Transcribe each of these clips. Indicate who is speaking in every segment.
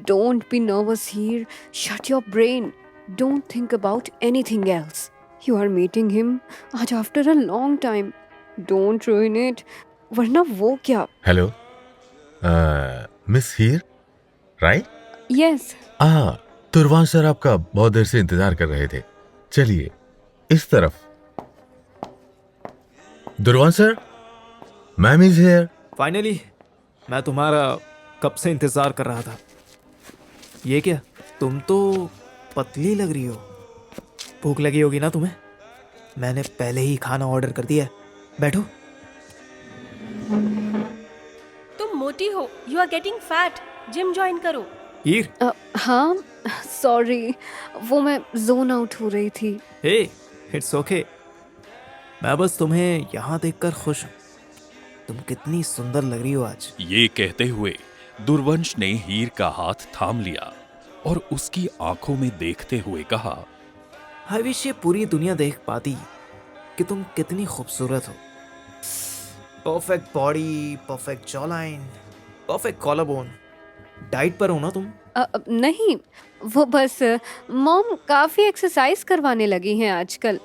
Speaker 1: Don't be nervous here. Shut your brain. Don't think about anything else. You are meeting him आज after a long time. Don't ruin it. वरना वो क्या?
Speaker 2: Hello miss हीर right?
Speaker 1: Yes.
Speaker 2: तुरवान sir आपका बहुत देर से इंतजार कर रहे थे. चलिए इस तरफ. Durvan sir, ma'am is here.
Speaker 3: Finally मैं तुम्हारा कब से इंतजार कर रहा था. ये क्या, तुम तो पतली लग रही हो. भूख लगी होगी ना तुम्हें. मैंने पहले ही खाना ऑर्डर कर दिया है. बैठो.
Speaker 4: तुम मोटी हो. You are getting fat. Gym join करो.
Speaker 3: हीर.
Speaker 1: हाँ, सॉरी, वो मैं जोन आउट हो रही थी.
Speaker 3: हे, इट्स ओके. मैं बस तुम्हें यहाँ देखकर खुश हूँ. तुम कितनी सुंदर लग रही हो आज.
Speaker 5: ये कहते हुए दुर्वंश ने हीर का हाथ थाम लिया और उसकी आंखों में देखते हुए कहा,
Speaker 3: आई विश ये पूरी दुनिया देख पाती कि तुम कितनी खूबसूरत हो. Perfect body, perfect jawline, perfect collarbone. Diet पर हो ना तुम?
Speaker 1: नहीं, वो बस मॉम काफ़ी एक्सरसाइज करवाने लगी हैं आजकल.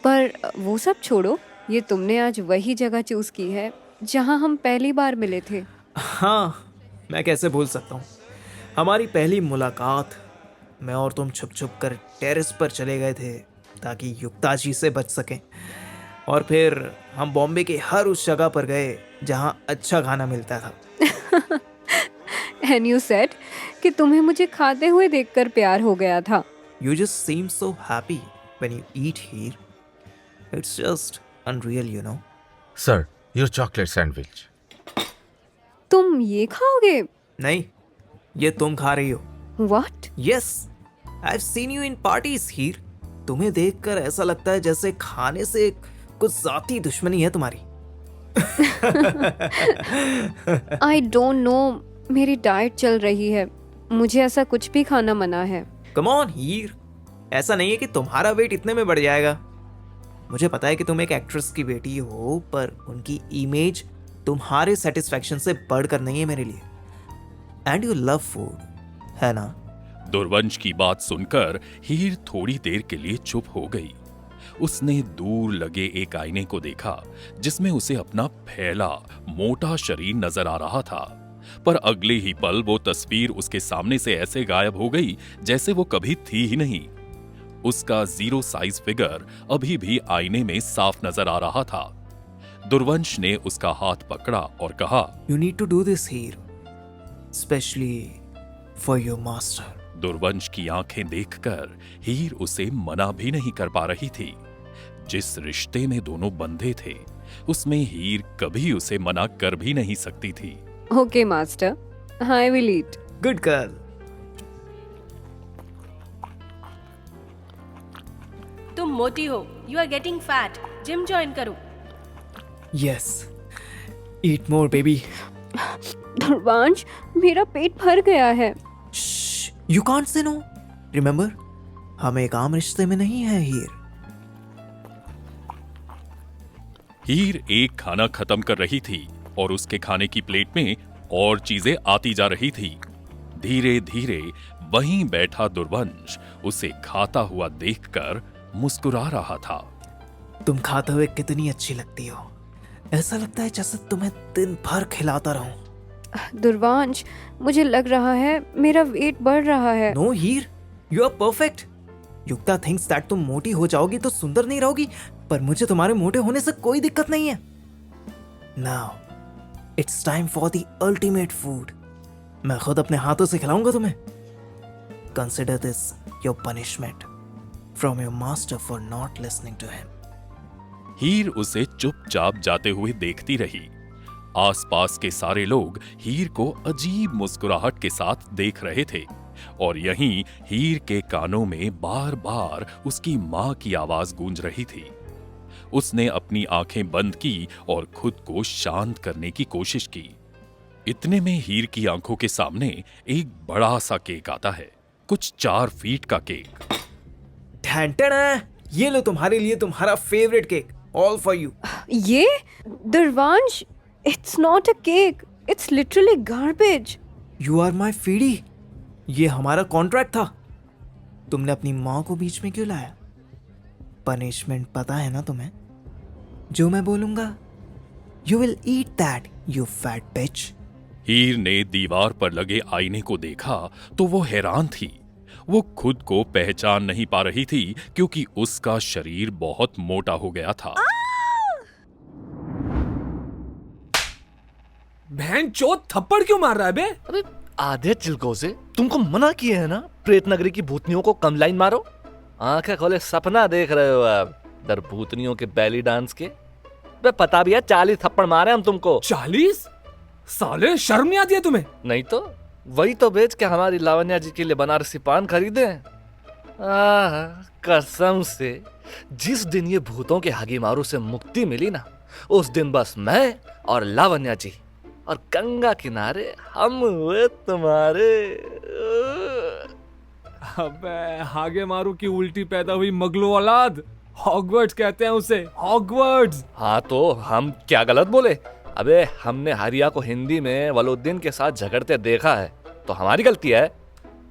Speaker 1: पर वो सब छोड़ो, ये तुमने आज वही जगह चूज़ की है जहाँ हम पहली बार मिले थे.
Speaker 3: हाँ, मैं कैसे भूल सकता हूँ. हमारी पहली मुलाकात, मैं और तुम छुप छुप कर टेरेस पर चले गए थे ताकि युक्ता जी से बच सकें. और फिर हम बॉम्बे के हर उस जगह पर गए जहाँ अच्छा खाना मिलता था.
Speaker 1: एंड यू सेड कि तुम्हें मुझे खाते हुए देखकर प्यार हो गया था.
Speaker 3: You just seem so happy when you eat here. It's just unreal, you know.
Speaker 2: Sir, your chocolate sandwich.
Speaker 1: तुम ये खाओगे?
Speaker 3: नहीं, ये तुम खा रही हो.
Speaker 1: What?
Speaker 3: Yes, I've seen you in parties here. तुम्हें देखकर ऐसा लगता है जैसे खाने से कुछ जाती दुश्मनी है तुम्हारी.
Speaker 1: I don't know. मेरी डाइट चल रही है. मुझे ऐसा कुछ भी खाना मना है.
Speaker 3: Come on here. ऐसा नहीं है कि तुम्हारा वेट इतने में बढ़ जाएगा. मुझे पता है कि तुम एक एक्ट्रेस की बेटी हो, पर उनकी इमेज तुम्हारे सेटिस्फैक्शन से बढ़कर नहीं है मेरे लिए. एंड यू लव फूड, है ना?
Speaker 5: दुर्वंश की बात सुनकर हीर थोड़ी देर के लिए चुप हो गई. उसने दूर लगे एक आईने को देखा जिसमें उसे अपना फैला मोटा शरीर नजर आ रहा था. पर अगले ही पल वो तस्वीर उसके सामने से ऐसे गायब हो गई जैसे वो कभी थी ही नहीं. उसका 0 साइज फिगर अभी भी आईने में साफ नजर आ रहा था. दुर्वंश ने उसका हाथ पकड़ा और कहा,
Speaker 3: You need to do this here, especially for your master.
Speaker 5: दुर्वंश की आंखें देखकर हीर उसे मना भी नहीं कर पा रही थी. जिस रिश्ते में दोनों बंधे थे उसमें हीर कभी उसे मना कर भी नहीं सकती थी.
Speaker 1: Okay, master. I will eat.
Speaker 3: Good girl.
Speaker 4: तुम मोटी हो. You are getting fat. Gym join करो.
Speaker 3: Yes. Eat more, baby.
Speaker 1: Durvansh, मेरा पेट भर गया है.
Speaker 3: Shh. You can't say no. Remember, हम एक आम रिश्ते में नहीं है हीर.
Speaker 5: हीर एक खाना खत्म कर रही थी और उसके खाने की प्लेट में और चीजें आती जा रही थी. धीरे धीरे वहीं बैठा दुर्वंश उसे खाता हुआ देखकर मुस्कुरा रहा था.
Speaker 3: तुम खाते हुए कितनी अच्छी लगती हो. ऐसा लगता है जैसे तुम्हें दिन भर खिलाता रहूं.
Speaker 1: दुर्वांश, मुझे लग रहा है मेरा वेट बढ़ रहा है.
Speaker 3: No Heer, you are perfect. Yukta thinks that तुम मोटी हो जाओगी तो सुंदर नहीं रहोगी, पर मुझे तुम्हारे मोटे होने से कोई दिक्कत नहीं है. Now it's time for the ultimate food. मैं खुद अपने हाथों से खिलाऊंगा तुम्हें. Consider this your punishment from your master for not listening to him.
Speaker 5: Heer उसे चुपचाप जाते हुए देखती रही. आसपास के सारे लोग हीर को अजीब मुस्कुराहट के साथ देख रहे थे और यहीं हीर के कानों में बार बार उसकी मां की आवाज गूंज रही थी. उसने अपनी आंखें बंद की और खुद को शांत करने की कोशिश की. इतने में हीर की आंखों के सामने एक बड़ा सा केक आता है. कुछ 4 फीट का केक.
Speaker 3: ठैंटना, ये लो तुम्हारे लिए तुम्हारा favourite cake. All for you.
Speaker 1: ये? Durvansh, it's not a cake. It's literally garbage.
Speaker 3: You are my feedie. ये हमारा कॉन्ट्रैक्ट था। तुमने अपनी माँ को बीच में क्यों लाया? पनिशमेंट पता है ना तुम्हें? जो मैं बोलूंगा, you will eat that, you fat bitch.
Speaker 5: Heer ने दीवार पर लगे आईने को देखा तो वो हैरान थी। वो खुद को पहचान नहीं पा रही थी क्योंकि उसका शरीर बहुत मोटा हो गया था।
Speaker 6: बहन चोद थप्पड़ क्यों मार रहा है बे?
Speaker 7: अरे आधे चिलकों से तुमको मना किए है ना, प्रेत नगरी की भूतनियों को कम लाइन मारो। आंखें खोले सपना देख रहे हो आप दर भूतनियों के बैली डांस के। बे पता भी है 40 थप्पड़ मारे हम तुमको।
Speaker 6: 40? साले शर्म नहीं आती है तुम्हें?
Speaker 7: नहीं तो वही तो बेच के हमारी लावण्या जी के लिए बनारसी पान खरीदे हैं। कसम से जिस दिन ये भूतों के हगी मारू से मुक्ति मिली ना, उस दिन बस मैं और लावण्या जी और गंगा किनारे हम हुए तुम्हारे।
Speaker 6: अबे हागे मारू की उल्टी पैदा हुई मगलो औलाद, हॉगवर्ट्स कहते हैं उसे, हॉगवर्ट्स।
Speaker 7: हाँ तो हम क्या गलत बोले? अबे हमने हरिया को हिंदी में वलोद्दीन के साथ झगड़ते देखा है तो हमारी गलती है।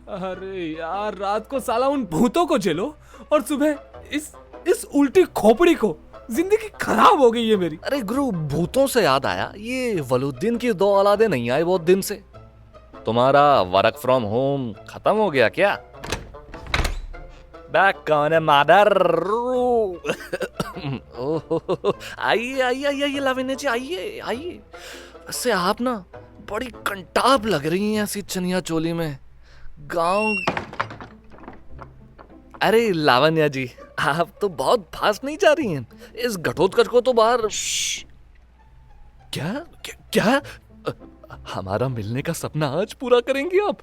Speaker 6: अरे यार, रात को साला उन भूतों को झेलो और सुबह इस उल्टी खोपड़ी को। जिंदगी खराब हो गई है मेरी।
Speaker 7: अरे गुरु, भूतों से याद आया, ये वलोद्दीन की 2 औलादें नहीं आई बहुत दिन से। तुम्हारा वर्क फ्रॉम होम खत्म हो गया क्या? बैक कौन है मादर? आइए आइए आइए लावण्या जी, आइए आइए। वैसे आप ना बड़ी कंटाप लग रही हैं ऐसी चनिया चोली में। गांव। अरे लावण्या जी, आप तो बहुत फास्ट नहीं जा रही हैं। इस घटोत्कच को तो बाहर। क्या क्या, क्या? हमारा मिलने का सपना आज पूरा करेंगी आप?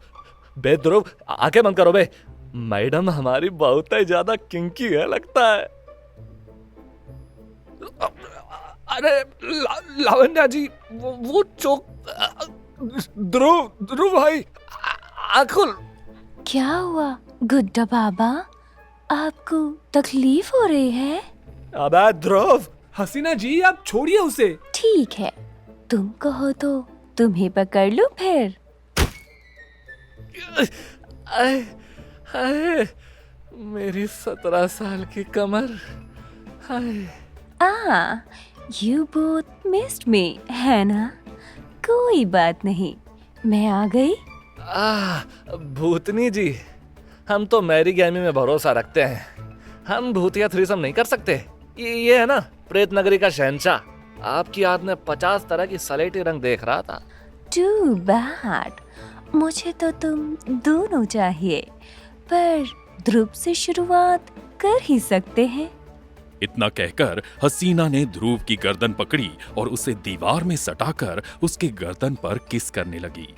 Speaker 7: बे ध्रुव, आंखें बंद करो बे। मैडम हमारी बहुत ही ज्यादा किंकी है लगता है। अरे लावण्या जी, वो चौक। ध्रुव भाई, आँख खोल।
Speaker 8: क्या हुआ गुड्डा बाबा, आपको तकलीफ हो रही है?
Speaker 7: अबे ध्रुव।
Speaker 6: हसीना जी, आप छोड़िए उसे।
Speaker 8: ठीक है, तुम कहो तो तुम्हें पकड़ लूं फिर।
Speaker 7: आए, आए, मेरी 17 साल की कमर।
Speaker 8: यू बोथ मिस्ड मी, है ना? कोई बात नहीं, मैं आ गई।
Speaker 7: भूतनी जी, हम तो मैरी गैमी में भरोसा रखते हैं। हम भूतिया थ्रीसम नहीं कर सकते। ये है ना प्रेत नगरी का शहंशाह। आपकी याद में 50 तरह की सलेटी रंग देख रहा था।
Speaker 8: टू बैड, मुझे तो तुम दोनों चाहिए, पर ध्रुव से शुरुआत कर ही सकते हैं।
Speaker 5: इतना कहकर हसीना ने ध्रुव की गर्दन पकड़ी और उसे दीवार में सटाकर उसके गर्दन पर किस करने लगी।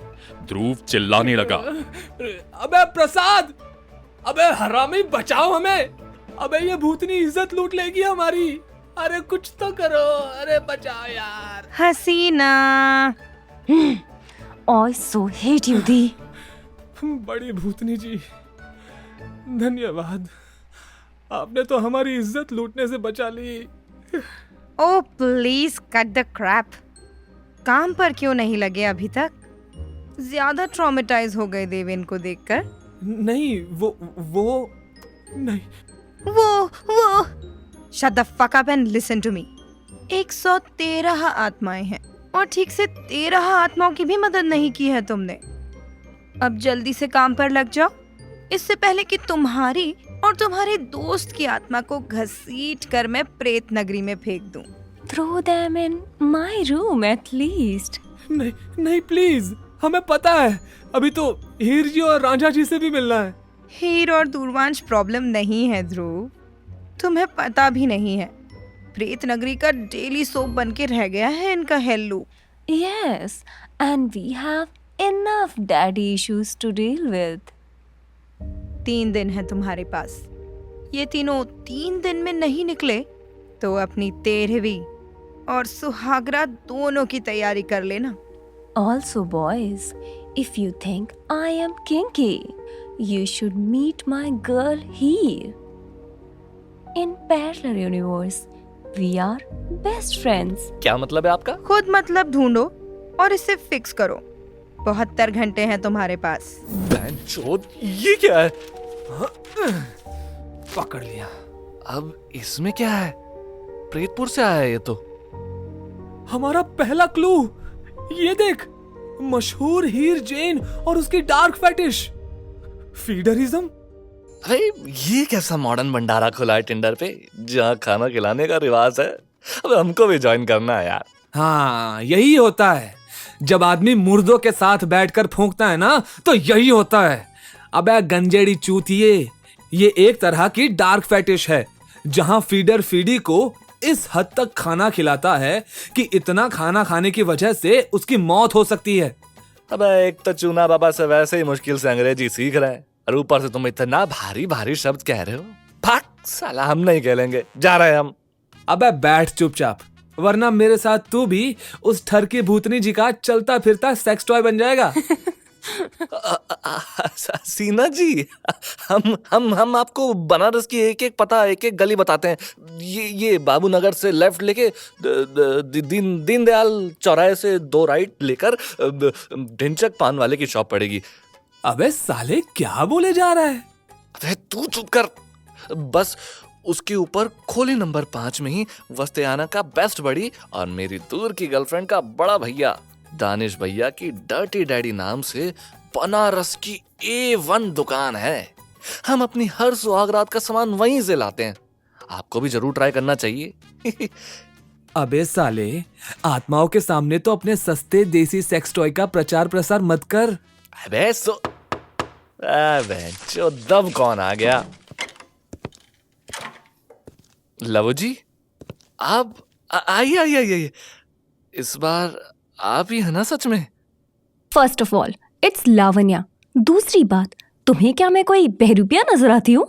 Speaker 5: ध्रुव चिल्लाने लगा,
Speaker 6: अबे प्रसाद, अबे हरामी, बचाओ हमें। अबे ये भूतनी इज्जत लूट लेगी हमारी। अरे कुछ तो करो, अरे बचाओ यार।
Speaker 9: हसीना,
Speaker 8: I so hate you दी।
Speaker 6: बड़ी भूतनी जी, धन्यवाद। आपने तो हमारी इज्जत लूटने से बचा ली।
Speaker 9: ओ प्लीज कट द क्रैप। काम पर क्यों नहीं लगे अभी तक? ज्यादा ट्रॉमेटाइज हो गए देवेन को देखकर?
Speaker 6: नहीं, वो नहीं।
Speaker 9: वो shut the fuck up and listen to me. 113 आत्माएं हैं और ठीक से 13 आत्माओं की भी मदद नहीं की है तुमने। अब जल्दी से काम पर लग जाओ, इससे पहले कि तुम्हारी और तुम्हारे दोस्त की आत्मा को घसीट कर मैं प्रेत नगरी में फेंक दूं।
Speaker 8: Throw them in my room at least।
Speaker 6: नहीं नहीं, प्लीज, हमें पता है अभी तो हीर जी और रांझा जी से भी मिलना है।
Speaker 9: हीर और दूरवांश प्रॉब्लम नहीं है ध्रुव, तुम्हें पता भी नहीं है। प्रेत नगरी का डेली सोप बन के रह गया है इनका हेल्लू।
Speaker 8: Yes, and we have enough daddy issues to deal with।
Speaker 9: 3 दिन है तुम्हारे पास। ये तीनों 3 दिन में नहीं निकले तो अपनी 13वीं और सुहागरा दोनों की तैयारी कर लेना।
Speaker 8: Also boys, if you think I am kinky, you should meet my girl here। In parallel universe, we are best friends।
Speaker 7: क्या मतलब है आपका?
Speaker 9: खुद मतलब ढूंढो और इसे फिक्स करो। 72 घंटे हैं तुम्हारे पास।
Speaker 7: बेंचोद, ये क्या है?
Speaker 6: पकड़ लिया।
Speaker 7: अब इसमें क्या है? प्रेतपुर से आया है ये तो।
Speaker 6: हमारा पहला क्लू, ये देख, मशहूर हीर जैन और उसकी डार्क फैटिश, फीडरिज्म।
Speaker 7: अरे ये कैसा मॉडर्न भंडारा खुला है टिंडर पे जहाँ खाना खिलाने का रिवाज है। अब हमको भी ज्वाइन करना है यार।
Speaker 6: हाँ, यही होता है जब आदमी मुर्दों के साथ बैठकर फूंकता है ना, तो यही होता है। अबे गंजेड़ी चूतिए, ये एक तरह की डार्क फैटिश है जहां फीडर फीडी को इस हद तक खाना खिलाता है कि इतना खाना खाने की वजह से उसकी मौत हो सकती है।
Speaker 7: अबे एक तो चूना बाबा से वैसे ही मुश्किल से अंग्रेजी सीख रहे हैं और ऊपर से तुम इतना भारी भारी शब्द कह रहे हो। भाग साला, हम नहीं खेलेंगे, जा रहे हैं हम।
Speaker 6: अबे बैठ चुपचाप, वरना मेरे साथ तू भी उस ठरकी भूतनी जी का चलता फिरता सेक्स टॉय बन जाएगा।
Speaker 7: सीना जी, हम आपको बनारस की एक एक पता, एक एक गली बताते हैं। ये बाबू नगर से लेफ्ट लेके दीनदयाल चौराहे से 2 राइट लेकर ढिंचक पान वाले की शॉप पड़ेगी।
Speaker 6: अबे साले क्या बोले जा रहा है?
Speaker 7: अबे तू चुप कर। बस उसके ऊपर खोली नंबर 5 में ही वस्तियाना का बेस्ट बड़ी और मेरी दूर की गर्लफ्रेंड का बड़ा भैया दानिश भैया की डर्टी डैडी नाम से बनारस की A1 दुकान है। हम अपनी हर सुहागरात का सामान वहीं से लाते हैं। आपको भी जरूर ट्राई करना चाहिए।
Speaker 6: अबे साले, आत्माओं के सामने तो अपने सस्ते देसी सेक्स टॉय का प्रचार प्रसार मत कर।
Speaker 7: अबे जो दब कौन आ गया? लवो जी, आप आइए आइए आइए। इस बार आप ही है ना सच में?
Speaker 8: First of all it's Lavanya. दूसरी बात, तुम्हें क्या मैं कोई बहरूपिया नजर आती हूँ?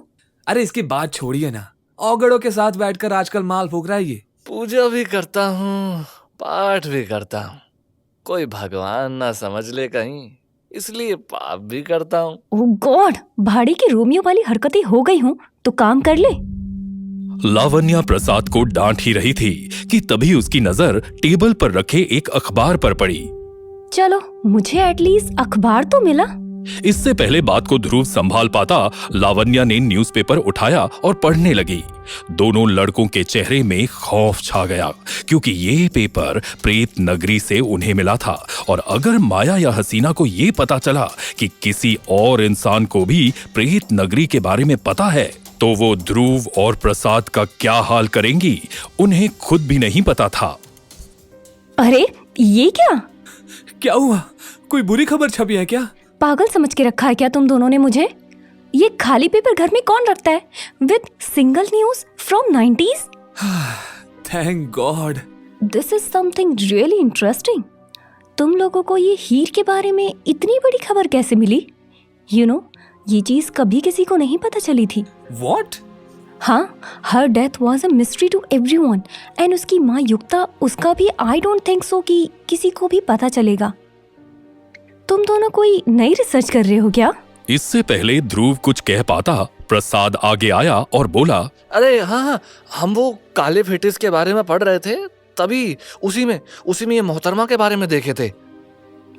Speaker 6: अरे इसकी बात छोड़िए ना, औगड़ों के साथ बैठकर आजकल माल फूक रहा है ये।
Speaker 7: पूजा भी करता हूँ, पाठ भी करता हूँ, कोई भगवान ना समझ ले कहीं, इसलिए पाप भी करता हूँ।
Speaker 8: ओह गॉड, भाड़ी की रोमियो वाली हरकतें हो गई हूँ तो काम कर ले।
Speaker 5: लावण्या प्रसाद को डांट ही रही थी कि तभी उसकी नजर टेबल पर रखे एक अखबार पर पड़ी।
Speaker 8: चलो, मुझे एटलीस्ट अखबार तो मिला।
Speaker 5: इससे पहले बात को ध्रुव संभाल पाता, लावण्या ने न्यूज़पेपर उठाया और पढ़ने लगी। दोनों लड़कों के चेहरे में खौफ छा गया क्योंकि ये पेपर प्रेत नगरी से उन्हें मिला था और अगर माया या हसीना को ये पता चला कि किसी और इंसान को भी प्रेत नगरी के बारे में पता है तो वो ध्रुव और प्रसाद का क्या हाल करेंगी, उन्हें खुद भी नहीं पता था।
Speaker 8: अरे ये क्या
Speaker 6: हुआ? कोई बुरी खबर छपी है क्या?
Speaker 8: पागल समझ के रखा है क्या तुम दोनों ने मुझे? ये खाली पेपर घर में कौन रखता है with single news from 90s?
Speaker 6: Thank God.
Speaker 8: This is something really interesting. तुम लोगों को ये हीर के बारे में इतनी बड़ी खबर कैसे मिली? यू नो, ये चीज कभी किसी को नहीं पता चली थी।
Speaker 6: What?
Speaker 8: हाँ, her death was a mystery to everyone and उसकी माँ युक्ता, उसका भी आई डोंट थिंक सो कि किसी को भी पता चलेगा। तुम दोनों कोई नई रिसर्च कर रहे हो क्या?
Speaker 5: इससे पहले ध्रुव कुछ कह पाता, प्रसाद आगे आया और बोला,
Speaker 7: अरे हाँ, हम वो काले फेटिस के बारे में पढ़ रहे थे, तभी उसी में ये मोहतरमा के बारे में देखे थे।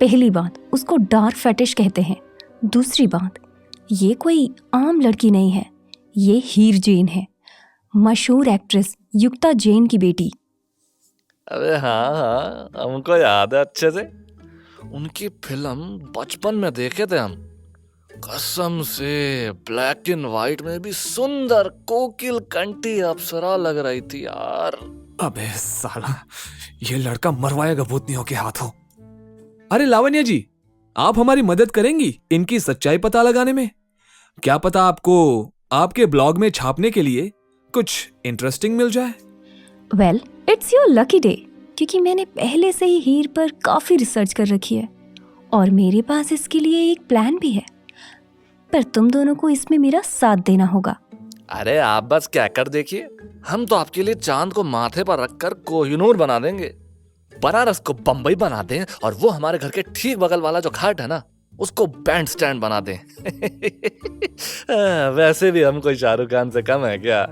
Speaker 8: पहली बात, उसको डार्क फेटिश कहते हैं। दूसरी बात, ये कोई आम लड़की नहीं है, ये हीर जैन है, मशहूर एक्ट्रेस युक्ता जैन की बेटी।
Speaker 7: अरे हाँ, हमको याद है अच्छे से। उनकी फिल्म बचपन में देखे थे हम। कसम से ब्लैक एंड व्हाइट में भी सुंदर कोकिल कंठी अप्सरा लग रही थी यार।
Speaker 6: अबे साला, ये लड़का मरवाएगा भूतनियों के हाथों। अरे लावण्या जी, आप हमारी मदद करेंगी इनकी सच्चाई पता लगाने में? क्या पता आपको आपके ब्लॉग में छापने के लिए कुछ इंटरेस्टिंग मिल जाए।
Speaker 8: Well, it's your lucky day, क्योंकि मैंने पहले से ही हीर पर काफी रिसर्च कर रखी है और मेरे पास इसके लिए एक प्लान भी है, पर तुम दोनों को इसमें मेरा साथ देना होगा।
Speaker 7: अरे आप बस क्या कर देखिए, हम तो आपके लिए चांद को माथे पर रखकर कोहिनूर बना देंगे, बनारस को बंबई बना दें और वो हमारे घर के ठीक बगल वाला जो घाट है ना, उसको बैंड स्टैंड बना दें। वैसे भी हम कोई शाहरुख खान से कम है क्या?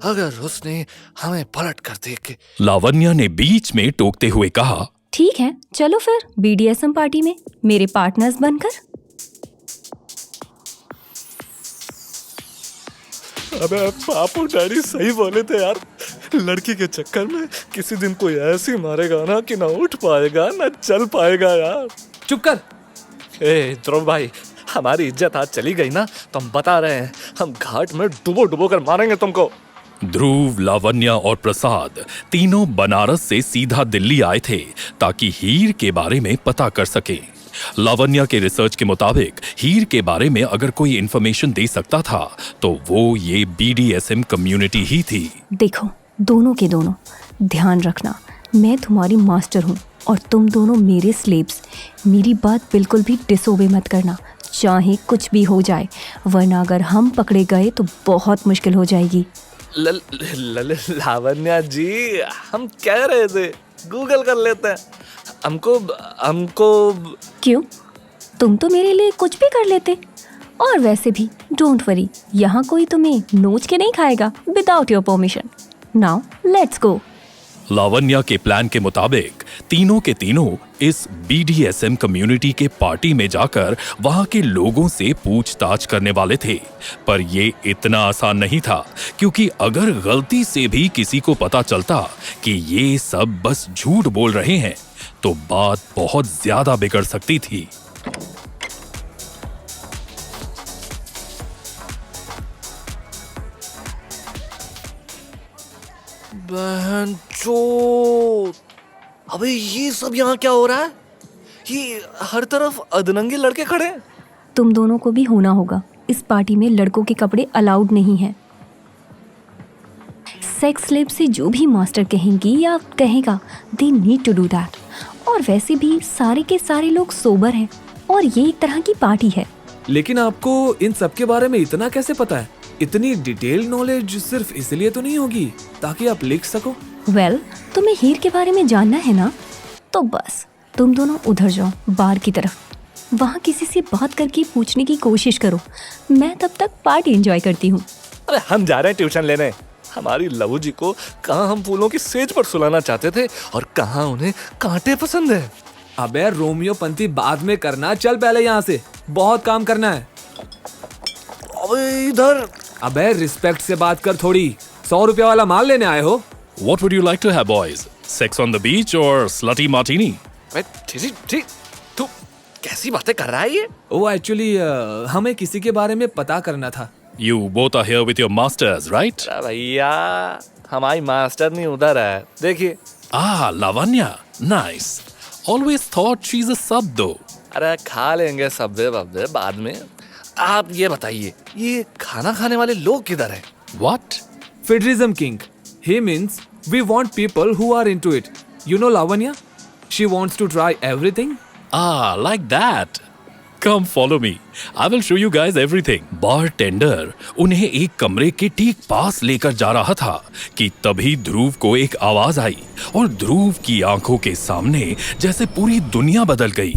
Speaker 7: अगर उसने हमें पलट कर देख के।
Speaker 5: लावण्या ने बीच में टोकते हुए कहा,
Speaker 8: ठीक है, चलो फिर BDSM पार्टी में मेरे पार्टनर्स बनकर।
Speaker 7: अबे पापू डैडी सही बोले थे यार, लड़की के चक्कर में किसी दिन कोई ऐसी मारेगा ना कि ना उठ पाएगा ना चल पाएगा यार।
Speaker 6: चुप कर।
Speaker 7: ए ध्रुव भाई, हमारी इज्जत आज चली गई ना तो हम बता रहे हैं, हम घाट में डुबो डुबो कर मारेंगे तुमको।
Speaker 5: ध्रुव, लावण्या और प्रसाद तीनों बनारस से सीधा दिल्ली आए थे ताकि हीर के बारे में पता कर सके। लावण्या के रिसर्च के मुताबिक हीर के बारे में अगर कोई इंफॉर्मेशन दे सकता था तो वो ये BDSM कम्युनिटी ही थी।
Speaker 8: देखो दोनों के दोनों, ध्यान रखना मैं तुम्हारी मास्टर हूँ और तुम दोनों मेरे स्लेव्स। मेरी बात बिल्कुल भी डिसोबे मत करना, चाहे कुछ भी हो जाए, वरना अगर हम पकड़े गए तो बहुत मुश्किल हो जाएगी।
Speaker 7: लावण्या जी, हम कह रहे थे गूगल कर लेते हैं। हमको
Speaker 8: क्यों? तुम तो मेरे लिए कुछ भी कर लेते। और वैसे भी डोंट वरी, यहाँ कोई तुम्हें नोच के नहीं खाएगा without your permission. Now let's go.
Speaker 5: Lavanya के प्लान के मुताबिक तीनों के तीनों इस BDSM कम्युनिटी के पार्टी में जाकर वहां के लोगों से पूछताछ करने वाले थे। पर ये इतना आसान नहीं था, क्योंकि अगर गलती से भी किसी को पता चलता कि ये सब बस झूठ बोल रहे हैं तो बात बहुत ज्यादा बिगड़ सकती थी।
Speaker 7: बहनचोद, अबे ये सब यहाँ क्या हो रहा है? ये हर तरफ अधनंगे लड़के खड़े हैं।
Speaker 8: तुम दोनों को भी होना होगा। इस पार्टी में लड़कों के कपड़े अलाउड नहीं हैं। सेक्स स्लेव से जो भी मास्टर कहेंगी या कहेगा, they need to do that. और वैसे भी सारे के सारे लोग सोबर हैं और ये एक तरह की पार्टी है।
Speaker 6: लेकिन आपको इन सब के बारे में इतना कैसे पता है? इतनी डिटेल नॉलेज सिर्फ इसलिए तो नहीं होगी ताकि आप लिख सको?
Speaker 8: वेल, तुम्हें हीर के बारे में जानना है ना, तो बस तुम दोनों उधर जाओ बार की तरफ। वहाँ किसी से बात करके पूछने की कोशिश करो। मैं तब तक पार्टी एंजॉय करती हूँ।
Speaker 7: अरे हम जा रहे हैं ट्यूशन लेने। हमारी लवू जी को कहाँ हम फूलों की सेज पर सुलाना चाहते थे और कहाँ उन्हें कांटे पसंद है।
Speaker 6: अबे रोमियो पंती बाद में करना, चल पहले यहाँ से, बहुत काम करना है।
Speaker 7: अबे इधर।
Speaker 6: अबे रिस्पेक्ट से बात कर थोड़ी। 100 रुपया वाला माल लेने आए हो?
Speaker 5: What would you like to have, boys? Sex on the beach or slutty martini?
Speaker 7: ठीक, तू कैसी बातें कर रहा है ये?
Speaker 6: वो एक्चुअली हमें किसी के बारे में पता करना था।
Speaker 5: You both are here with your masters, right?
Speaker 7: अरे भैया, हमारी मास्टर नहीं उधर है, देखिए।
Speaker 5: Ah, Lavanya. Nice. Always thought she's a sub though.
Speaker 7: अरे खा लेंगे सब्बे बब्बे बाद में। आप ये बताइए, ये खाना खाने वाले लोग किधर हैं?
Speaker 5: What?
Speaker 6: Federalism King. He means we want people who are into it. You know Lavanya? She wants to try everything.
Speaker 5: Ah, like that. Come follow me. I will show you guys everything. Bartender उन्हें एक कमरे के ठीक पास लेकर जा रहा था कि तभी ध्रुव को एक आवाज आई और ध्रुव की आंखों के सामने जैसे पूरी दुनिया बदल गई।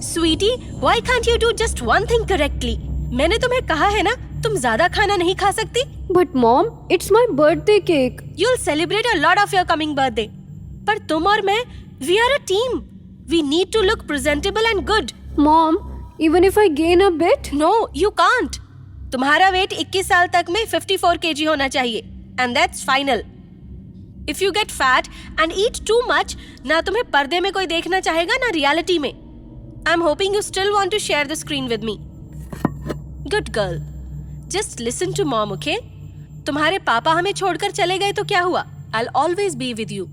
Speaker 4: Sweety, why can't you do just one thing correctly? मैंने तुम्हें कहा है ना, तुम ज्यादा खाना नहीं खा सकती।
Speaker 1: But mom, it's my birthday cake.
Speaker 4: You'll celebrate a lot of your coming birthday. पर तुम और मैं, we are a team. We need to look presentable and good.
Speaker 1: Mom, even if I gain a bit?
Speaker 4: No, you can't. तुम्हारा wait 21 साल तक में 54 kg होना चाहिए, and that's final. If you get fat and eat too much, ना तुम्हें पर्दे में कोई देखना चाहेगा ना रियलिटी में। I'm hoping you still want to share the screen with me. Good girl. Just listen to mom, okay? तुम्हारे पापा हमें छोड़कर चले गए तो क्या हुआ? I'll always be with you.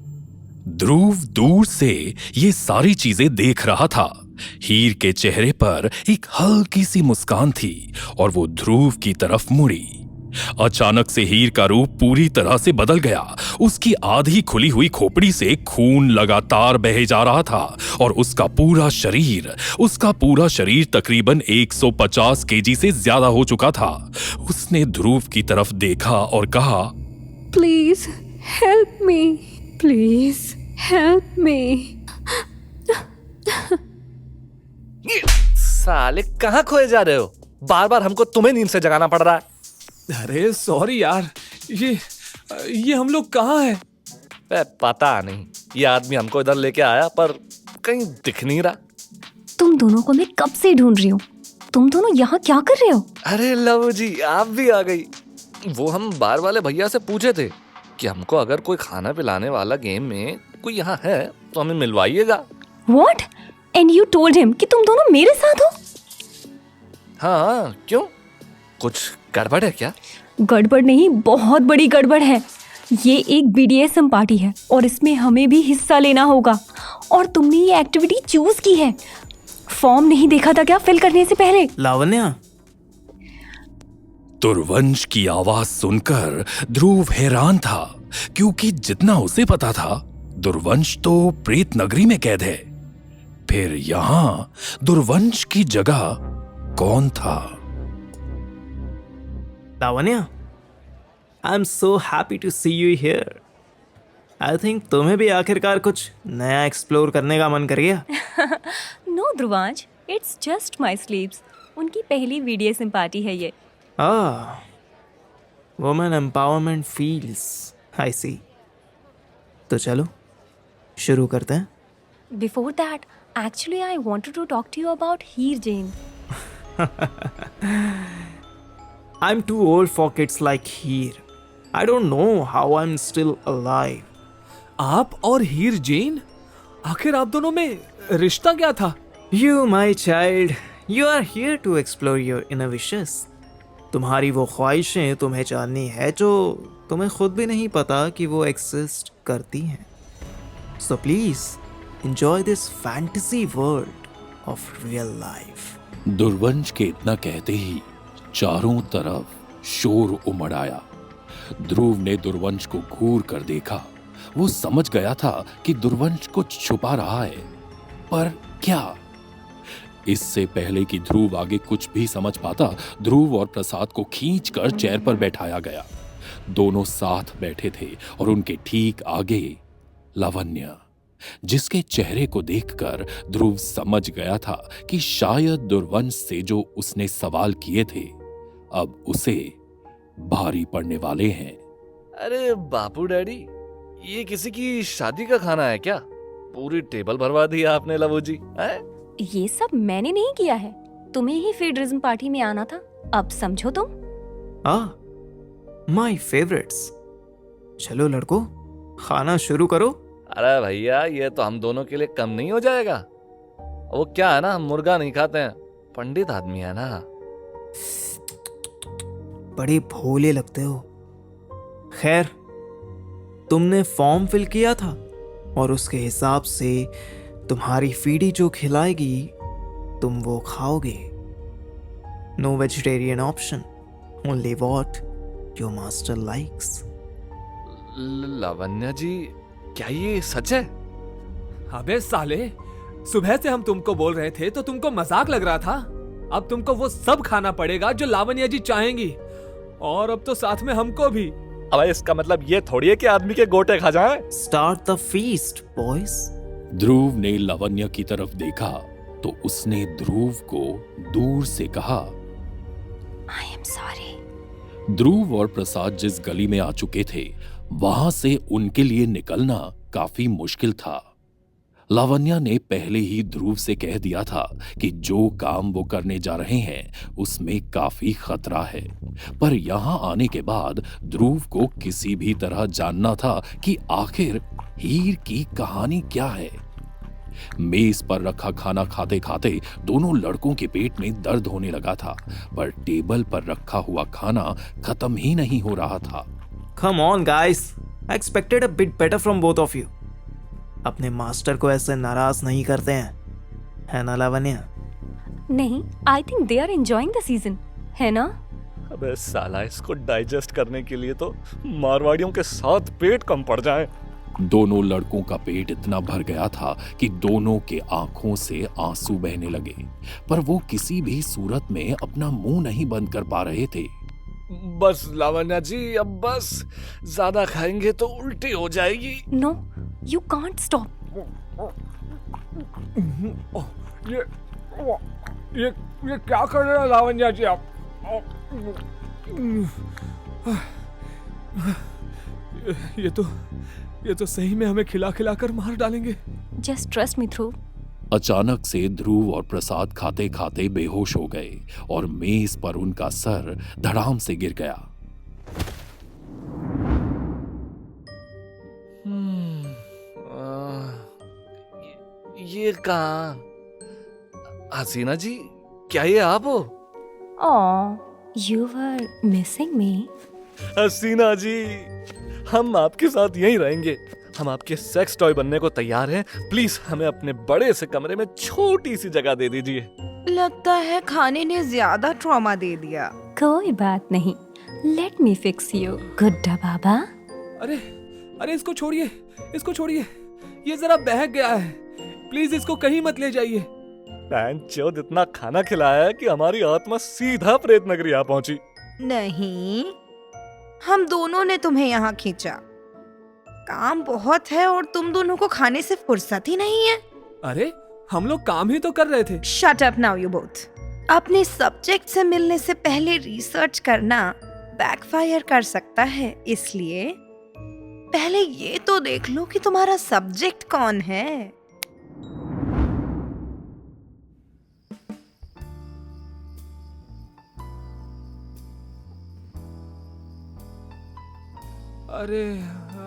Speaker 5: ध्रुव दूर से ये सारी चीजें देख रहा था। हीर के चेहरे पर एक हल्की सी मुस्कान थी और वो ध्रुव की तरफ मुड़ी। अचानक से हीर का रूप पूरी तरह से बदल गया। उसकी आधी खुली हुई खोपड़ी से खून लगातार बहे जा रहा था और उसका पूरा शरीर तकरीबन 150 केजी से ज्यादा हो चुका था। उसने ध्रुव की तरफ देखा और कहा,
Speaker 1: please help me, please help me.
Speaker 7: साले कहाँ खोए जा रहे हो? बार बार हमको तुम्हें नींद से जगाना पड़ रहा है।
Speaker 6: अरे सॉरी यार, ये ये हम लोग कहाँ हैं?
Speaker 7: पता नहीं, ये आदमी हमको इधर लेके आया पर कहीं दिख नहीं रहा।
Speaker 8: तुम दोनों को मैं कब से ढूंढ रही हूँ। तुम दोनों यहाँ क्या कर रहे हो?
Speaker 7: अरे लव जी, आप भी आ गई। वो हम बार वाले भैया से पूछे थे कि हमको अगर कोई खाना पिलाने वाला गेम में कोई यहाँ है तो हमें मिलवाइएगा।
Speaker 8: What? And you told him कि तुम दोनों मेरे साथ हो?
Speaker 7: हाँ, क्यों? कुछ गड़बड़ है क्या?
Speaker 8: गड़बड़ नहीं, बहुत बड़ी गड़बड़ है। ये एक BDSM पार्टी है और इसमें हमें भी हिस्सा लेना होगा। और तुमने ये एक्टिविटी चूज की है। फॉर्म नहीं देखा था क्या फिल करने से पहले?
Speaker 3: लावण्या,
Speaker 5: दुर्वंश की आवाज सुनकर ध्रुव हैरान था, क्योंकि जितना उसे पता था दुर्वंश तो प्रेत नगरी में कैद है। फिर यहां दुर्वंश की जगह कौन था?
Speaker 3: Lavanya, I am so happy to see you here. I think तुम्हें भी आखिरकार कुछ नया एक्सप्लोर करने का मन कर गया।
Speaker 8: No Dhruvansh, it's just my sleeps. उनकी पहली BDSM पार्टी है ये।
Speaker 3: Women empowerment feels, I see. तो चलो शुरू करते हैं।
Speaker 8: Before that, actually I wanted to talk to you about Heer Jain.
Speaker 3: I'm too old for kids like here. I don't know how I'm still alive.
Speaker 6: आप और हीर जैन? आखिर आप दोनों में रिश्ता क्या था?
Speaker 3: You, my child, you are here to explore your inner wishes. तुम्हारी वो ख्वाहिशें तुम्हें जाननी है जो तुम्हें खुद भी नहीं पता कि वो एग्जिस्ट करती हैं। So please enjoy this fantasy world of real life.
Speaker 5: दुर्वंश के इतना कहते ही चारों तरफ शोर उमड़ आया। ध्रुव ने दुर्वंश को घूर कर देखा। वो समझ गया था कि दुर्वंश कुछ छुपा रहा है, पर क्या? इससे पहले कि ध्रुव आगे कुछ भी समझ पाता, ध्रुव और प्रसाद को खींचकर चेयर पर बैठाया गया। दोनों साथ बैठे थे और उनके ठीक आगे लावण्य, जिसके चेहरे को देखकर ध्रुव समझ गया था कि शायद दुर्वंश से जो उसने सवाल किए थे अब उसे भारी पड़ने वाले हैं।
Speaker 7: अरे बापू डैडी, ये किसी की शादी का खाना है क्या? पूरी टेबल भरवा दी आपने लवो जी।
Speaker 8: ये सब मैंने नहीं किया है, तुम्हें ही फेडरिज्म पार्टी में आना था। अब समझो तुम।
Speaker 3: My favorites. चलो लड़को, खाना शुरू करो।
Speaker 7: अरे भैया, ये तो हम दोनों के लिए कम नहीं हो जाएगा? वो क्या है ना, हम मुर्गा नहीं खाते हैं, पंडित आदमी है ना।
Speaker 3: बड़े भोले लगते हो। खैर, तुमने फॉर्म फिल किया था और उसके हिसाब से तुम्हारी फीडी जो खिलाएगी तुम वो खाओगे। No vegetarian option, only what your master likes.
Speaker 7: Lavanya ji, क्या ये सच है?
Speaker 6: अबे साले, सुबह से हम तुमको बोल रहे थे तो तुमको मजाक लग रहा था। अब तुमको वो सब खाना पड़ेगा जो लावण्या जी चाहेंगी, और अब तो साथ में हमको भी।
Speaker 7: अब इसका मतलब ये थोड़ी है कि आदमी के गोटे खा जाए।
Speaker 3: Start the feast boys.
Speaker 5: Dhruv ने लावण्य की तरफ देखा तो उसने ध्रुव को दूर से कहा,
Speaker 8: I am sorry.
Speaker 5: ध्रुव और प्रसाद जिस गली में आ चुके थे वहां से उनके लिए निकलना काफी मुश्किल था। लावण्या ने पहले ही ध्रुव से कह दिया था कि जो काम वो करने जा रहे हैं उसमें काफी खतरा है, पर यहां आने के बाद ध्रुव को किसी भी तरह जानना था कि आखिर हीर की कहानी क्या है। मेज पर रखा खाना खाते खाते दोनों लड़कों के पेट में दर्द होने लगा था, पर टेबल पर रखा हुआ खाना खत्म ही नहीं हो रहा था।
Speaker 3: Come on guys, I expected a bit better from both of you. अपने मास्टर को ऐसे नाराज नहीं करते हैं, है ना लावण्या?
Speaker 8: नहीं, I think they are enjoying the season, है ना?
Speaker 7: अबे साला, इसको डाइजेस्ट करने के लिए तो मारवाड़ियों के साथ पेट कम पड़ जाए।
Speaker 5: दोनों लड़कों का पेट इतना भर गया था कि दोनों के आंखों से आंसू बहने लगे, पर वो किसी भी सूरत में अपना मुंह नहीं बंद कर पा रहे थे।
Speaker 7: बस लावण्या जी, अब बस, ज्यादा खाएंगे तो उल्टी हो जाएगी।
Speaker 8: No, you can't stop.
Speaker 6: ये क्या कर रहे हो लावण्या जी आप? ये तो सही में हमें खिला खिला कर मार डालेंगे।
Speaker 8: Just trust me, Dhruv.
Speaker 5: अचानक से ध्रुव और प्रसाद खाते खाते बेहोश हो गए और मेज पर उनका सर धड़ाम से गिर गया।
Speaker 7: ये कहाँ? हसीना जी, क्या ये आप हो?
Speaker 8: Aw, you were missing me.
Speaker 7: हसीना जी, हम आपके साथ यहीं रहेंगे। हम आपके सेक्स टॉय बनने को तैयार हैं। प्लीज हमें अपने बड़े से कमरे में छोटी सी जगह दे दीजिए।
Speaker 9: लगता है खाने ने ज्यादा ट्रॉमा दे दिया।
Speaker 8: कोई बात नहीं। Let me fix you, गुड्डा बाबा।
Speaker 6: अरे इसको छोड़िए। ये जरा बहक गया है। प्लीज इसको कहीं मत ले जाइए।
Speaker 7: चौद इतना खाना खिलाया है कि हमारी आत्मा सीधा प्रेत नगरी आ पहुंची।
Speaker 9: नहीं, हम दोनों ने तुम्हें यहाँ खींचा। काम बहुत है और तुम दोनों को खाने से फुर्सत ही नहीं है।
Speaker 6: अरे हम लोग काम ही तो कर रहे थे।
Speaker 9: Shut up now you both. अपने सब्जेक्ट से मिलने से पहले रिसर्च करना बैकफायर कर सकता है, इसलिए पहले ये तो देख लो कि तुम्हारा सब्जेक्ट कौन है।
Speaker 6: अरे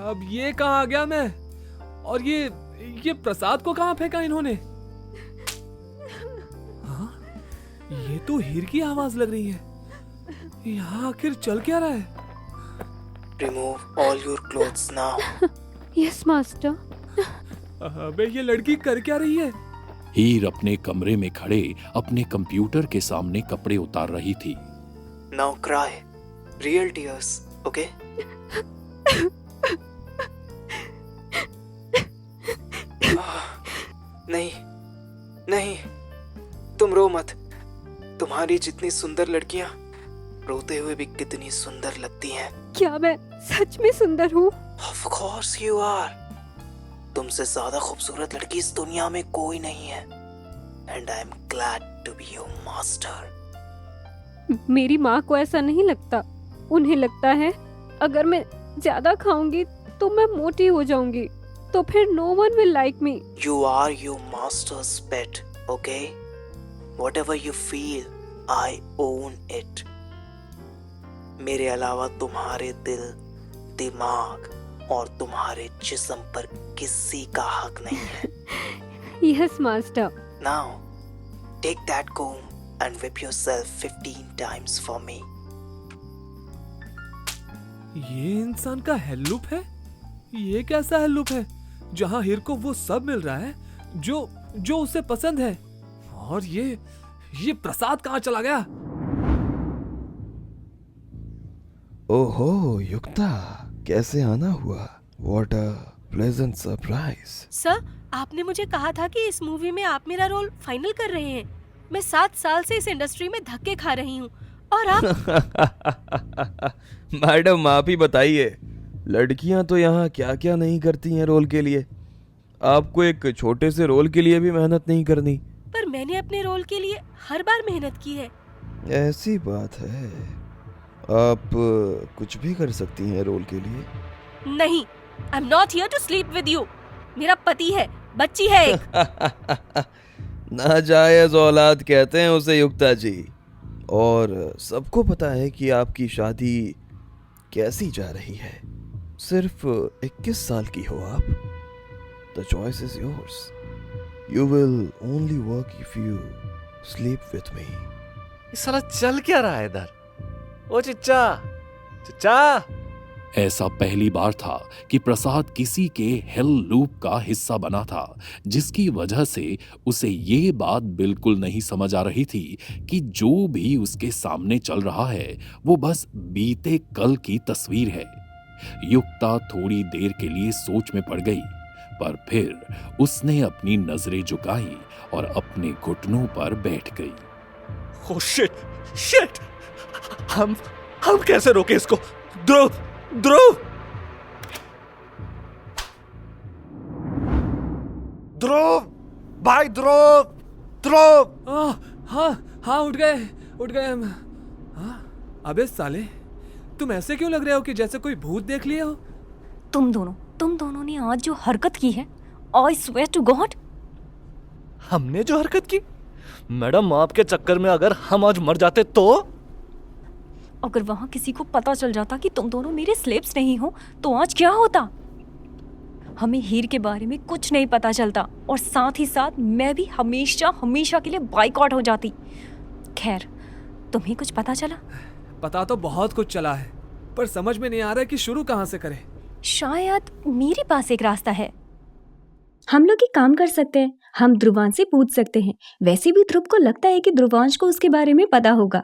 Speaker 6: अब ये कहाँ आ गया मैं? और ये प्रसाद को कहाँ फेंका इन्होंने? हाँ? ये तो हीर की आवाज लग रही है। यहाँ आखिर चल क्या रहा है?
Speaker 3: Remove all your clothes now.
Speaker 1: Yes master.
Speaker 6: अबे ये लड़की कर क्या रही है?
Speaker 5: हीर अपने कमरे में खड़े अपने कंप्यूटर के सामने कपड़े उतार रही थी।
Speaker 3: Now cry. Real tears, okay? नहीं, तुम रो मत। तुम्हारी जितनी सुंदर लड़कियां रोते हुए भी कितनी सुंदर लगती हैं।
Speaker 1: क्या मैं सच में सुंदर हूँ?
Speaker 3: Of course you are. तुमसे ज्यादा खूबसूरत लड़की इस दुनिया में कोई नहीं है। And I'm glad to be your master.
Speaker 1: मेरी माँ को ऐसा नहीं लगता। उन्हें लगता है अगर मैं ज्यादा खाऊंगी तो मैं मोटी हो जाऊंगी, तो फिर no one will like me.
Speaker 3: You are your master's pet, okay? Whatever you feel, I own it. मेरे अलावा तुम्हारे दिल, दिमाग और तुम्हारे जिस्म पर किसी का हक नहीं है।
Speaker 1: Yes, master.
Speaker 3: Now, take that comb and whip yourself 15 times for me.
Speaker 6: ये इंसान का हेल्लुप है? ये कैसा हेल्लुप है जहाँ हीर को वो सब मिल रहा है जो उसे पसंद है? और ये प्रसाद कहाँ चला गया?
Speaker 10: ओहो युक्ता, कैसे आना हुआ? What a pleasant surprise.
Speaker 4: Sir, आपने मुझे कहा था कि इस मूवी में आप मेरा रोल फाइनल कर रहे हैं। मैं 7 साल से इस इंडस्ट्री में धक्के खा रही हूँ और आप
Speaker 10: मैडम आप ही बताइए, लड़कियां तो यहाँ क्या क्या नहीं करती हैं रोल के लिए। आपको एक छोटे से रोल के लिए भी मेहनत नहीं करनी।
Speaker 4: पर मैंने अपने रोल के लिए हर बार मेहनत की है।
Speaker 10: ऐसी बात है, आप कुछ भी कर सकती हैं रोल के लिए।
Speaker 4: नहीं, I am not here to sleep with you. मेरा पति है, बच्ची है एक।
Speaker 10: नाजायज औलाद कहते हैं उसे युक्ता जी, और सबको पता है कि आपकी शादी कैसी जा रही है। सिर्फ 21 साल की हो आप। The choice is yours. You will only work if you sleep with me.
Speaker 7: साला चल क्या रहा है इधर? ओ चिच्चा।
Speaker 5: ऐसा पहली बार था कि प्रसाद किसी के हेल लूप का हिस्सा बना था, जिसकी वजह से उसे ये बात बिल्कुल नहीं समझ आ रही थी कि जो भी उसके सामने चल रहा है वो बस बीते कल की तस्वीर है। युक्ता थोड़ी देर के लिए सोच में पड़ गई, पर फिर उसने अपनी नजरें झुकाई और अपने घुटनों पर बैठ गई।
Speaker 7: Oh shit! हम कैसे रोके इसको? ध्रुव! भाई ध्रुव!
Speaker 6: हाँ उठ गए हम। हाँ, अबे साले, तुम ऐसे क्यों लग रहे हो कि जैसे कोई भूत देख लिया हो?
Speaker 8: तुम दोनों ने आज जो हरकत की है, आई स्वेयर टू गॉड।
Speaker 7: हमने जो हरकत की? मैडम, आपके चक्कर में अगर हम आज मर जाते तो?
Speaker 8: अगर वहां किसी को पता चल जाता कि तुम दोनों मेरे स्लेव्स नहीं हो तो आज क्या होता? हमें हीर के बारे में कुछ नहीं पता चलता और साथ ही साथ मैं भी हमेशा हमेशा के लिए बाइकआउट हो जाती। खैर, तुम्हें कुछ पता चला?
Speaker 6: पता तो बहुत कुछ चला है, पर समझ में नहीं आ रहा है कि शुरू कहाँ से करें।
Speaker 8: शायद मेरे पास एक रास्ता है। हम लोग एक काम कर सकते हैं, हम ध्रुवांश से पूछ सकते हैं। वैसे भी ध्रुव को लगता है कि ध्रुवांश को उसके बारे में पता होगा।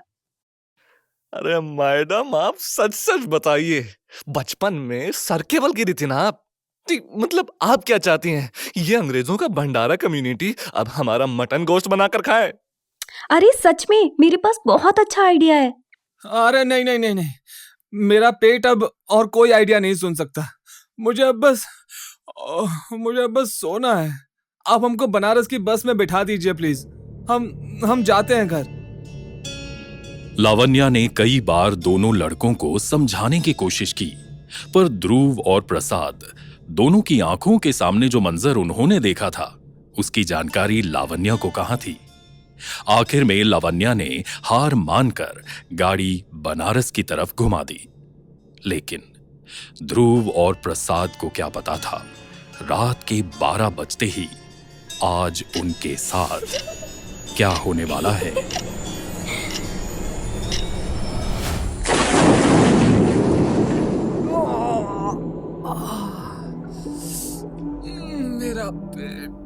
Speaker 7: अरे मैडम, आप सच सच बताइए, बचपन में सर केवल गिरी थी ना आप? मतलब आप क्या चाहती हैं, ये अंग्रेजों का भंडारा कम्युनिटी अब हमारा मटन गोश्त बनाकर खाए?
Speaker 8: अरे सच में, मेरे पास बहुत अच्छा आइडिया है।
Speaker 6: अरे नहीं नहीं नहीं नहीं, मेरा पेट अब और कोई आइडिया नहीं सुन सकता। मुझे अब बस सोना है। आप हमको बनारस की बस में बिठा दीजिए प्लीज। हम जाते हैं घर।
Speaker 5: लावण्या ने कई बार दोनों लड़कों को समझाने की कोशिश की, पर ध्रुव और प्रसाद दोनों की आंखों के सामने जो मंजर उन्होंने देखा था, उसकी जानकारी लावण्या को कहां थी। आखिर में लावण्या ने हार मानकर गाड़ी बनारस की तरफ घुमा दी। लेकिन ध्रुव और प्रसाद को क्या पता था, रात के 12 बजते ही आज उनके साथ क्या होने वाला है।
Speaker 6: मेरा पेट।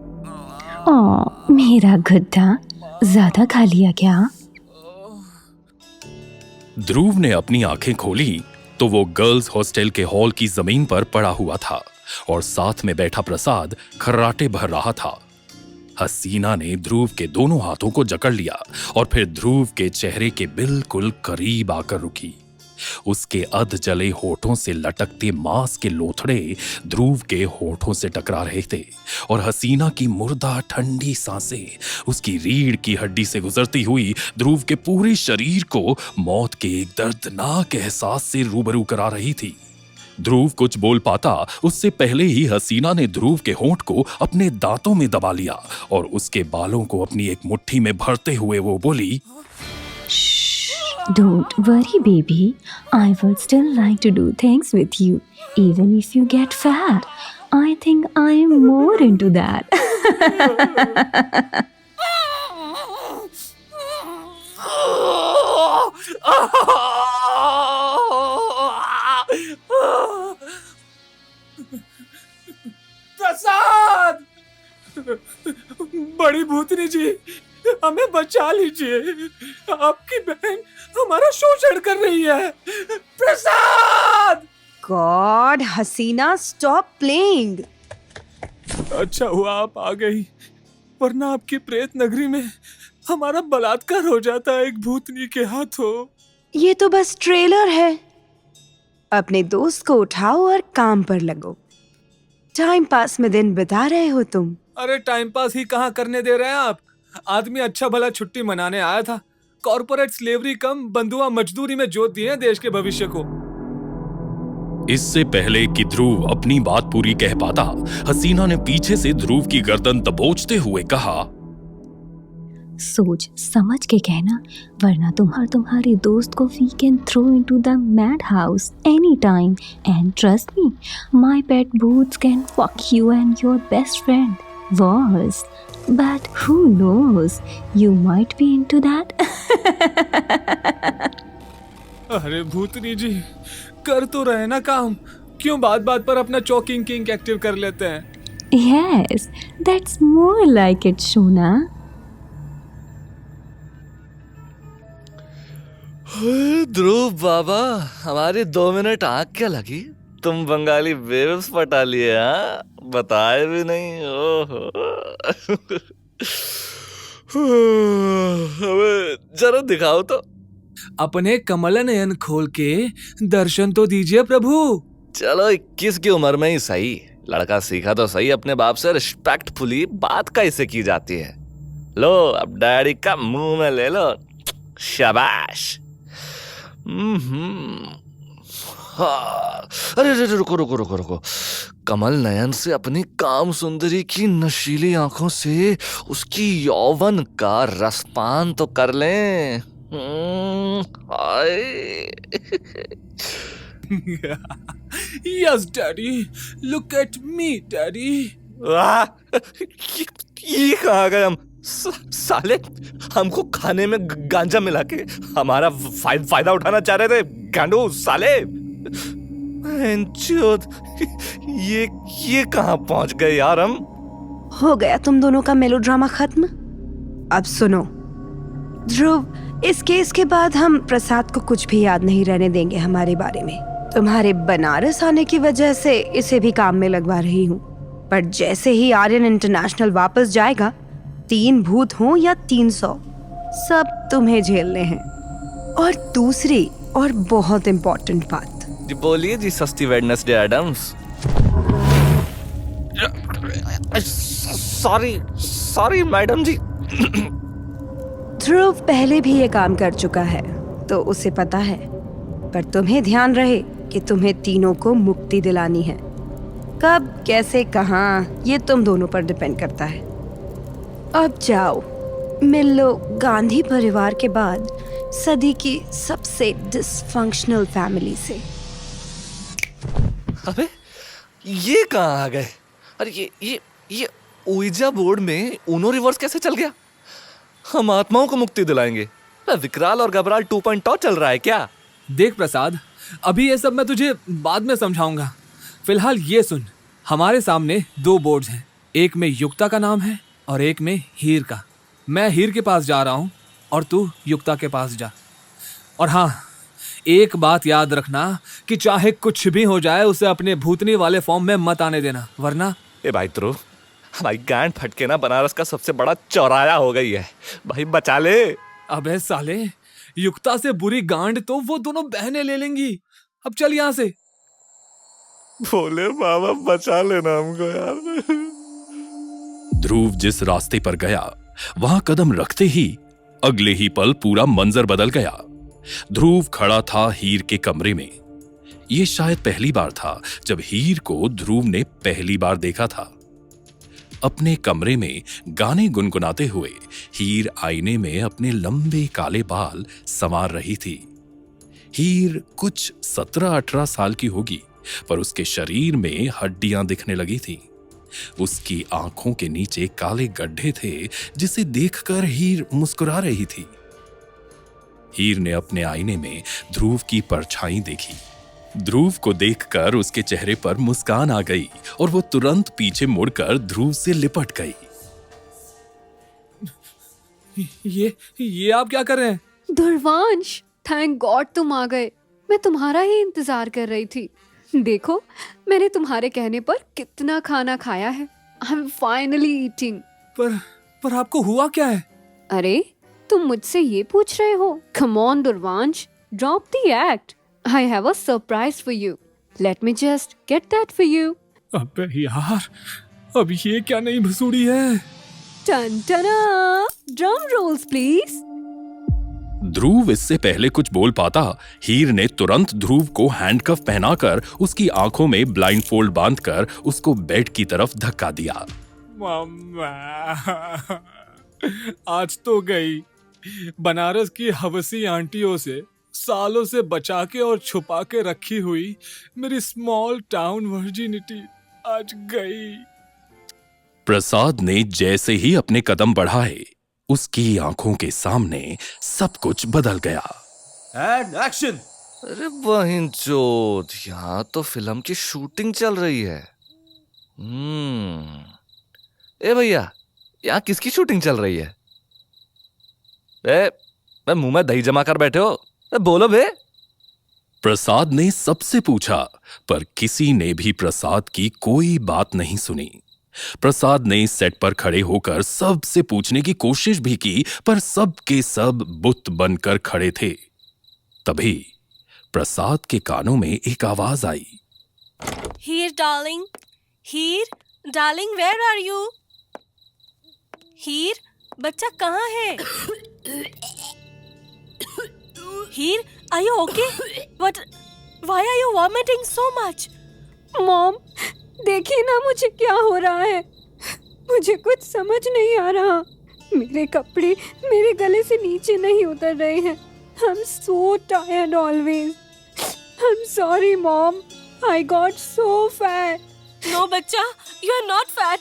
Speaker 8: मेरा गड्ढा ज्यादा खा लिया क्या?
Speaker 5: ध्रुव ने अपनी आंखें खोली तो वो गर्ल्स हॉस्टल के हॉल की जमीन पर पड़ा हुआ था और साथ में बैठा प्रसाद खर्राटे भर रहा था। हसीना ने ध्रुव के दोनों हाथों को जकड़ लिया और फिर ध्रुव के चेहरे के बिल्कुल करीब आकर रुकी। उसके अध जले होठों से लटकते मांस के लोथड़े ध्रुव के होठों से टकरा रहे थे और हसीना की मुर्दा ठंडी सांसें उसकी रीढ़ की हड्डी से गुजरती हुई ध्रुव के पूरे शरीर को मौत के एक दर्दनाक एहसास से रूबरू करा रही थी। ध्रुव कुछ बोल पाता उससे पहले ही हसीना ने ध्रुव के होंठ को अपने दांतों में दबा लिया और उसके बालों को अपनी एक मुट्ठी में भरते हुए वो बोली,
Speaker 8: Don't worry, baby. I would still like to do things with you, even if you get fat. I think I am more into that.
Speaker 6: प्रसाद! बड़ी भूतनी जी, हमें बचा लीजिए। आपकी बहन हमारा शोषण कर रही है। प्रसाद!
Speaker 9: गॉड, हसीना, स्टॉप प्लेइंग।
Speaker 6: अच्छा हुआ आप आ गई, वरना आपकी प्रेत नगरी में हमारा बलात्कार हो जाता एक भूतनी के हाथों।
Speaker 9: ये तो बस ट्रेलर है। अपने दोस्त को उठाओ और काम पर लगो। टाइम पास में दिन बिता रहे हो तुम।
Speaker 6: अरे टाइम पास ही कहाँ करने दे रहे हैं आप? आदमी अच्छा भला छुट्टी मनाने आया था। कॉर्पोरेट स्लेवरी कम बंधुआ मजदूरी में जोत दिए देश के भविष्य को।
Speaker 5: इससे पहले कि ध्रुव अपनी बात पूरी कह पाता, हसीना ने पीछे से ध्रुव की गर्दन दबोचते हुए कहा,
Speaker 8: सोच समझ के कहना, वरना तुम्हारे दोस्त को we can throw into the madhouse anytime. And trust me, my pet boots can fuck you and your best friend. Worse. But who knows? You might be into that.
Speaker 6: अरे भूतनी जी, कर तो रहे ना काम, क्यों बात बात पर अपना चॉकिंग किंग एक्टिव कर लेते हैं?
Speaker 8: Yes, that's more like it, Shona.
Speaker 7: ध्रुव बाबा, हमारी 2 मिनट आँख क्या लगी? तुम बंगाली वेव्स पटा लिए, हाँ? बताए भी नहीं। ओहो। हमें जरा दिखाओ तो।
Speaker 6: अपने कमल नयन खोल के दर्शन तो दीजिए प्रभु।
Speaker 7: चलो 21 की उम्र में ही सही, लड़का सीखा तो सही अपने बाप से रिस्पेक्टफुली बात कैसे की जाती है। लो अब डैडी का मुंह में ले लो, शाबाश। हाँ, अरे अरे अरे, रुको रुको रुको रुको। कमल नयन से अपनी काम सुंदरी की नशीली आंखों से उसकी यौवन का रसपान तो कर लें। Hi.
Speaker 6: Yes daddy, look at me daddy.
Speaker 7: वाह, ये कहाँ गए हम? साले हमको खाने में गांजा मिला के हमारा फायदा उठाना चाह रहे थे। गांडू साले। चोद, ये कहाँ पहुंच गए यार हम?
Speaker 9: हो गया तुम दोनों का मेलोड्रामा खत्म। अब सुनो ध्रुव, इस केस के बाद हम प्रसाद को कुछ भी याद नहीं रहने देंगे हमारे बारे में। तुम्हारे बनारस आने की वजह से इसे भी काम में लगवा रही हूँ, पर जैसे ही आर्यन इंटरनेशनल वापस जाएगा, 3 भूत हों या 300, सब तुम्हें झेलने हैं। और दूसरी और बहुत इम्पोर्टेंट बात,
Speaker 7: जी बोलिए जी सस्ती वेडनेसडे एडम्स। सॉरी मैडम जी।
Speaker 9: ध्रुव पहले भी ये काम कर चुका है तो उसे पता है, पर तुम्हें ध्यान रहे कि तुम्हें तीनों को मुक्ति दिलानी है। कब, कैसे, कहाँ, ये तुम दोनों पर डिपेंड करता है। अब जाओ, मिल लो गांधी परिवार के बाद सदी की सबसे डिसफंक्शनल फैमिली से।
Speaker 7: अबे ये कहाँ आ गए? अरे ये ओइजा बोर्ड में ऊनो रिवर्स कैसे चल गया? हम आत्माओं को मुक्ति दिलाएंगे। विकराल और घबराल 2.0 चल रहा है क्या?
Speaker 6: देख प्रसाद, अभी ये सब मैं तुझे बाद में समझाऊंगा। फिलहाल ये सुन, हमारे सामने 2 बोर्ड्स हैं, एक में युक्ता का नाम है और एक में हीर का। मैं हीर के पास जा रहा हूँ और तू युक्ता के पास जा। और हाँ, एक बात याद रखना कि चाहे कुछ भी हो जाए, उसे अपने भूतनी वाले फॉर्म में मत आने देना, वरना।
Speaker 7: ए भाई ध्रुव, हमारी गांड फटके ना बनारस का सबसे बड़ा चौराया हो गई है भाई, बचा ले।
Speaker 6: अबे साले, युक्ता से बुरी गांड तो वो दोनों बहनें ले लेंगी। अब चल यहाँ से।
Speaker 7: भोले बाबा बचा लेना हमको यार।
Speaker 5: ध्रुव जिस रास्ते पर गया, वहां कदम रखते ही अगले ही पल पूरा मंजर बदल गया। ध्रुव खड़ा था हीर के कमरे में। यह शायद पहली बार था जब हीर को ध्रुव ने पहली बार देखा था। अपने कमरे में गाने गुनगुनाते हुए हीर आईने में अपने लंबे काले बाल संवार रही थी। हीर कुछ 17-18 साल की होगी, पर उसके शरीर में हड्डियां दिखने लगी थीं। उसकी आंखों के नीचे काले गड्ढे थे, जिसे देखकर हीर मुस्कुरा रही थी। हीर ने अपने आईने में ध्रुव की परछाई देखी। ध्रुव को देखकर उसके चेहरे पर मुस्कान आ गई और वो तुरंत पीछे मुड़कर ध्रुव से लिपट गई।
Speaker 6: ये आप क्या कर रहे हैं?
Speaker 1: ध्रुवांश, थैंक गॉड तुम आ गए। मैं तुम्हारा ही इंतजार कर रही थी। देखो, मैंने तुम्हारे कहने पर कितना खाना खाया है। I am finally eating.
Speaker 6: पर आपको हुआ क्या है?
Speaker 1: अरे, तुम मुझसे ये पूछ रहे हो? Come on Dhruvansh, drop the act. I have a surprise for you. Let me just get that for you.
Speaker 6: अबे यार, अब ये क्या नई भसूड़ी है?
Speaker 1: Dun dun Drum rolls please.
Speaker 5: ध्रुव इससे पहले कुछ बोल पाता, हीर ने तुरंत ध्रुव को हैंडकफ पहनाकर उसकी आंखों में ब्लाइंडफोल्ड बांधकर उसको बेड की तरफ धक्का दिया।
Speaker 6: मम्मा, आज तो गई। बनारस की हवसी आंटियों से सालों से बचा के और छुपा के रखी हुई मेरी स्मॉल टाउन वर्जिनिटी आज गई।
Speaker 5: प्रसाद ने जैसे ही अपने कदम बढ़ाए, उसकी आंखों के सामने सब कुछ बदल गया।
Speaker 10: And action.
Speaker 7: अरे बहिनचोद, यहाँ तो फिल्म की शूटिंग चल रही है। ए भैया, यहाँ किसकी शूटिंग चल रही है? मैं मुंह में दही जमा कर बैठे हो, बोलो बे।
Speaker 5: प्रसाद ने सबसे पूछा, पर किसी ने भी प्रसाद की कोई बात नहीं सुनी। प्रसाद ने सेट पर खड़े होकर सबसे पूछने की कोशिश भी की, पर सब के सब बुत बनकर खड़े थे। तभी प्रसाद के कानों में एक आवाज आई।
Speaker 4: हीर डार्लिंग, वेयर आर यू? हीर, बच्चा कहाँ है? हीर, are you okay? Why are you vomiting so much?
Speaker 1: Mom, देखिए ना मुझे क्या हो रहा है। मुझे कुछ समझ नहीं आ रहा। मेरे कपड़े मेरे गले से नीचे नहीं उतर रहे हैं। I'm so tired always. I'm sorry mom. I got so fat.
Speaker 4: No बच्चा, you are not fat.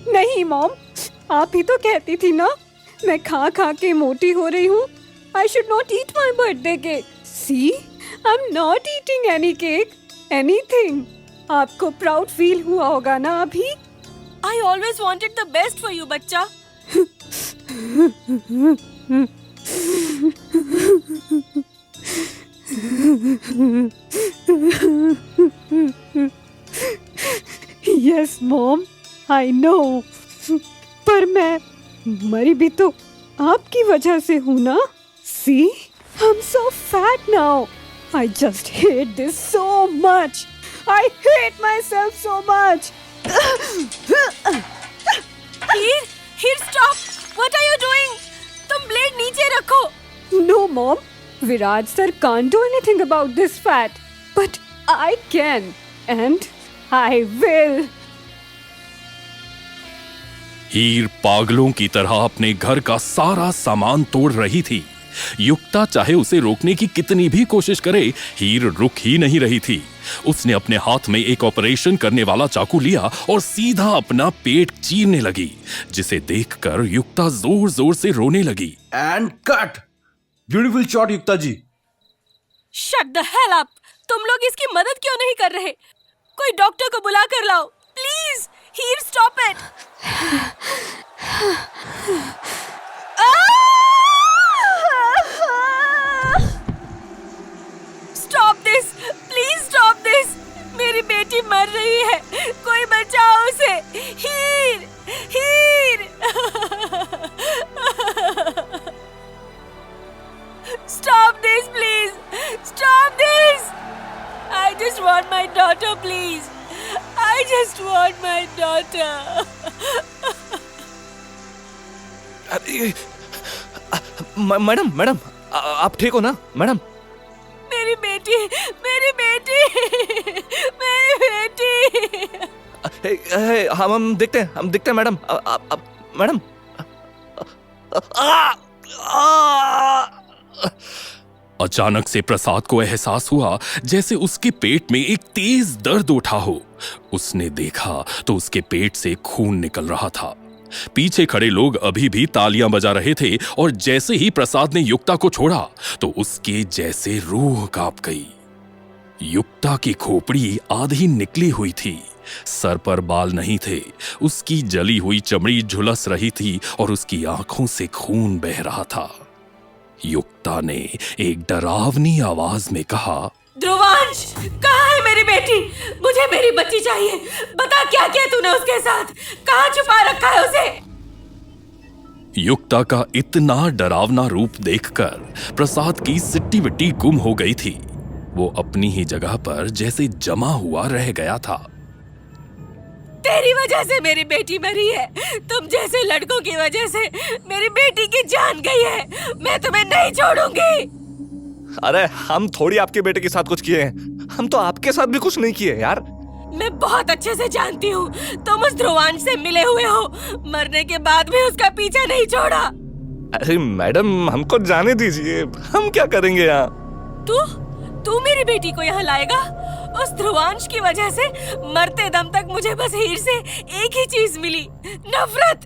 Speaker 1: नहीं मॉम, आप ही तो कहती थी ना मैं खा खा के मोटी हो रही हूँ। I should not eat my birthday cake. See, I'm not eating any cake, anything. आपको प्राउड फील हुआ होगा ना अभी?
Speaker 4: I always wanted the best for you बच्चा.
Speaker 1: Yes mom, I know. पर मैं मरी भी तो आपकी वजह से हूँ ना? See, I'm so fat now. I just hate this so much. I hate myself so much.
Speaker 4: Here, stop. What are you doing? तुम ब्लेड नीचे रखो.
Speaker 1: No mom, Viraj sir can't do anything about this fat. But I can. And I will.
Speaker 5: हीर पागलों की तरह अपने घर का सारा सामान तोड़ रही थी। युक्ता चाहे उसे रोकने की कितनी भी कोशिश करे, हीर रुक ही नहीं रही थी। उसने अपने हाथ में एक ऑपरेशन करने वाला चाकू लिया और सीधा अपना पेट चीरने लगी, जिसे देखकर युक्ता जोर जोर से रोने लगी।
Speaker 11: And cut. Beautiful shot Yukta ji.
Speaker 4: Shut the hell up. तुम लोग इसकी मदद क्यों नहीं कर रहे? कोई डॉक्टर को बुला कर लाओ, please. Heer, stop it. Stop this, please stop this. मेरी बेटी मर रही है, कोई बचाओ उसे। हीर, हीर। Stop this, please. Stop this. I just want my daughter, please. I just want my daughter.
Speaker 7: Madam madam आप ठीक हो ना मैडम?
Speaker 4: मेरी बेटी, मेरी बेटी, मेरी बेटी।
Speaker 7: हम देखते हैं मैडम। मैडम
Speaker 5: अचानक से प्रसाद को एहसास हुआ जैसे उसके पेट में एक तेज दर्द उठा हो। उसने देखा तो उसके पेट से खून निकल रहा था। पीछे खड़े लोग अभी भी तालियां बजा रहे थे और जैसे ही प्रसाद ने युक्ता को छोड़ा तो उसके जैसे रूह कांप गई। युक्ता की खोपड़ी आधी निकली हुई थी, सर पर बाल नहीं थे, उसकी जली हुई चमड़ी झुलस रही थी और उसकी आंखों से खून बह रहा था। युक्ता ने एक डरावनी आवाज में कहा,
Speaker 4: ध्रुवांश, कहाँ है मेरी बेटी? मुझे मेरी बच्ची चाहिए। बता क्या किया तूने उसके साथ? कहाँ छुपा रखा है उसे?
Speaker 5: युक्ता का इतना डरावना रूप देखकर प्रसाद की सिट्टी विट्टी गुम हो गई थी। वो अपनी ही जगह पर जैसे जमा हुआ रह गया था।
Speaker 4: तेरी वजह से मेरी बेटी मरी है। तुम जैसे लड़कों की वजह से मेरी बेटी की जान गई है। मैं तुम्हें नहीं छोड़ूंगी।
Speaker 7: अरे हम थोड़ी आपके बेटे के साथ कुछ किए हैं, हम तो आपके साथ भी कुछ नहीं किए यार।
Speaker 4: मैं बहुत अच्छे से जानती हूँ, तुम उस ध्रुवांश से मिले हुए हो। मरने के बाद भी उसका पीछा नहीं छोड़ा।
Speaker 7: अरे मैडम हमको जाने दीजिए, हम क्या करेंगे यहाँ?
Speaker 4: तू मेरी बेटी को यहाँ लाएगा? उस ध्रुवांश की वजह से मरते दम तक मुझे बस हीर से एक ही चीज मिली, नफरत।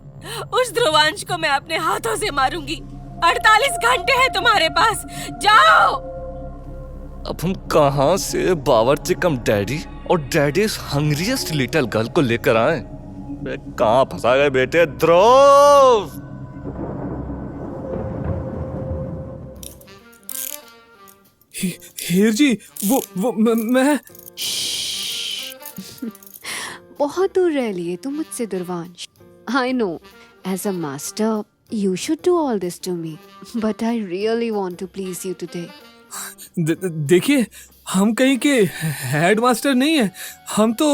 Speaker 4: उस ध्रुवांश को मैं अपने हाथों से मारूंगी। 48 घंटे हैं तुम्हारे पास, जाओ।
Speaker 7: अब हम कहाँ से बावर्ची कम डैडी और डैडीज हंग्रीएस्ट लिटिल गर्ल को लेकर आए? कहाँ फंसा गए बेटे ध्रुव?
Speaker 6: हीर जी, वो मैं
Speaker 1: बहुत दूर रह लिए तुम मुझसे दुर्वांश। I know, as a master, you should do all this to me, but I really want to please you today.
Speaker 6: देखिए, हम कहीं के हेडमास्टर नहीं है, हम तो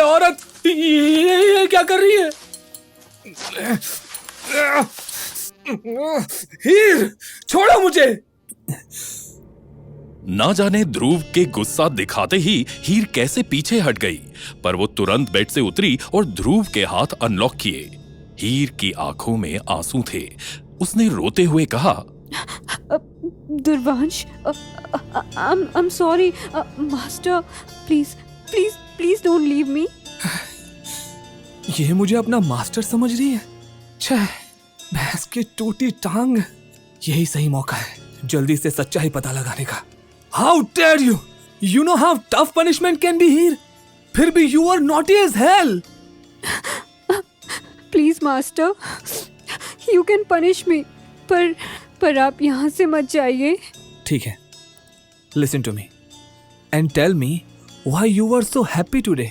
Speaker 6: औरत ये क्या कर रही है? हीर, छोड़ो मुझे।
Speaker 5: ना जाने ध्रुव के गुस्सा दिखाते ही हीर कैसे पीछे हट गई, पर वो तुरंत बेड से उतरी और ध्रुव के हाथ अनलॉक किए। हीर की आंखों में आंसू थे। उसने रोते हुए कहा,
Speaker 1: दुर्वांश, I'm sorry, master, please please please don't leave me.
Speaker 6: ये मुझे अपना मास्टर समझ रही है? छह, भैंस की टूटी टांग। यही सही मौका है जल्दी से सच्चाई पता लगाने का। How dare you? You know how tough punishment can be here. फिर भी you are naughty as hell.
Speaker 1: Please master, you can punish me, पर आप यहाँ से मत जाइए।
Speaker 6: ठीक है, listen to me and tell me why you were so happy today.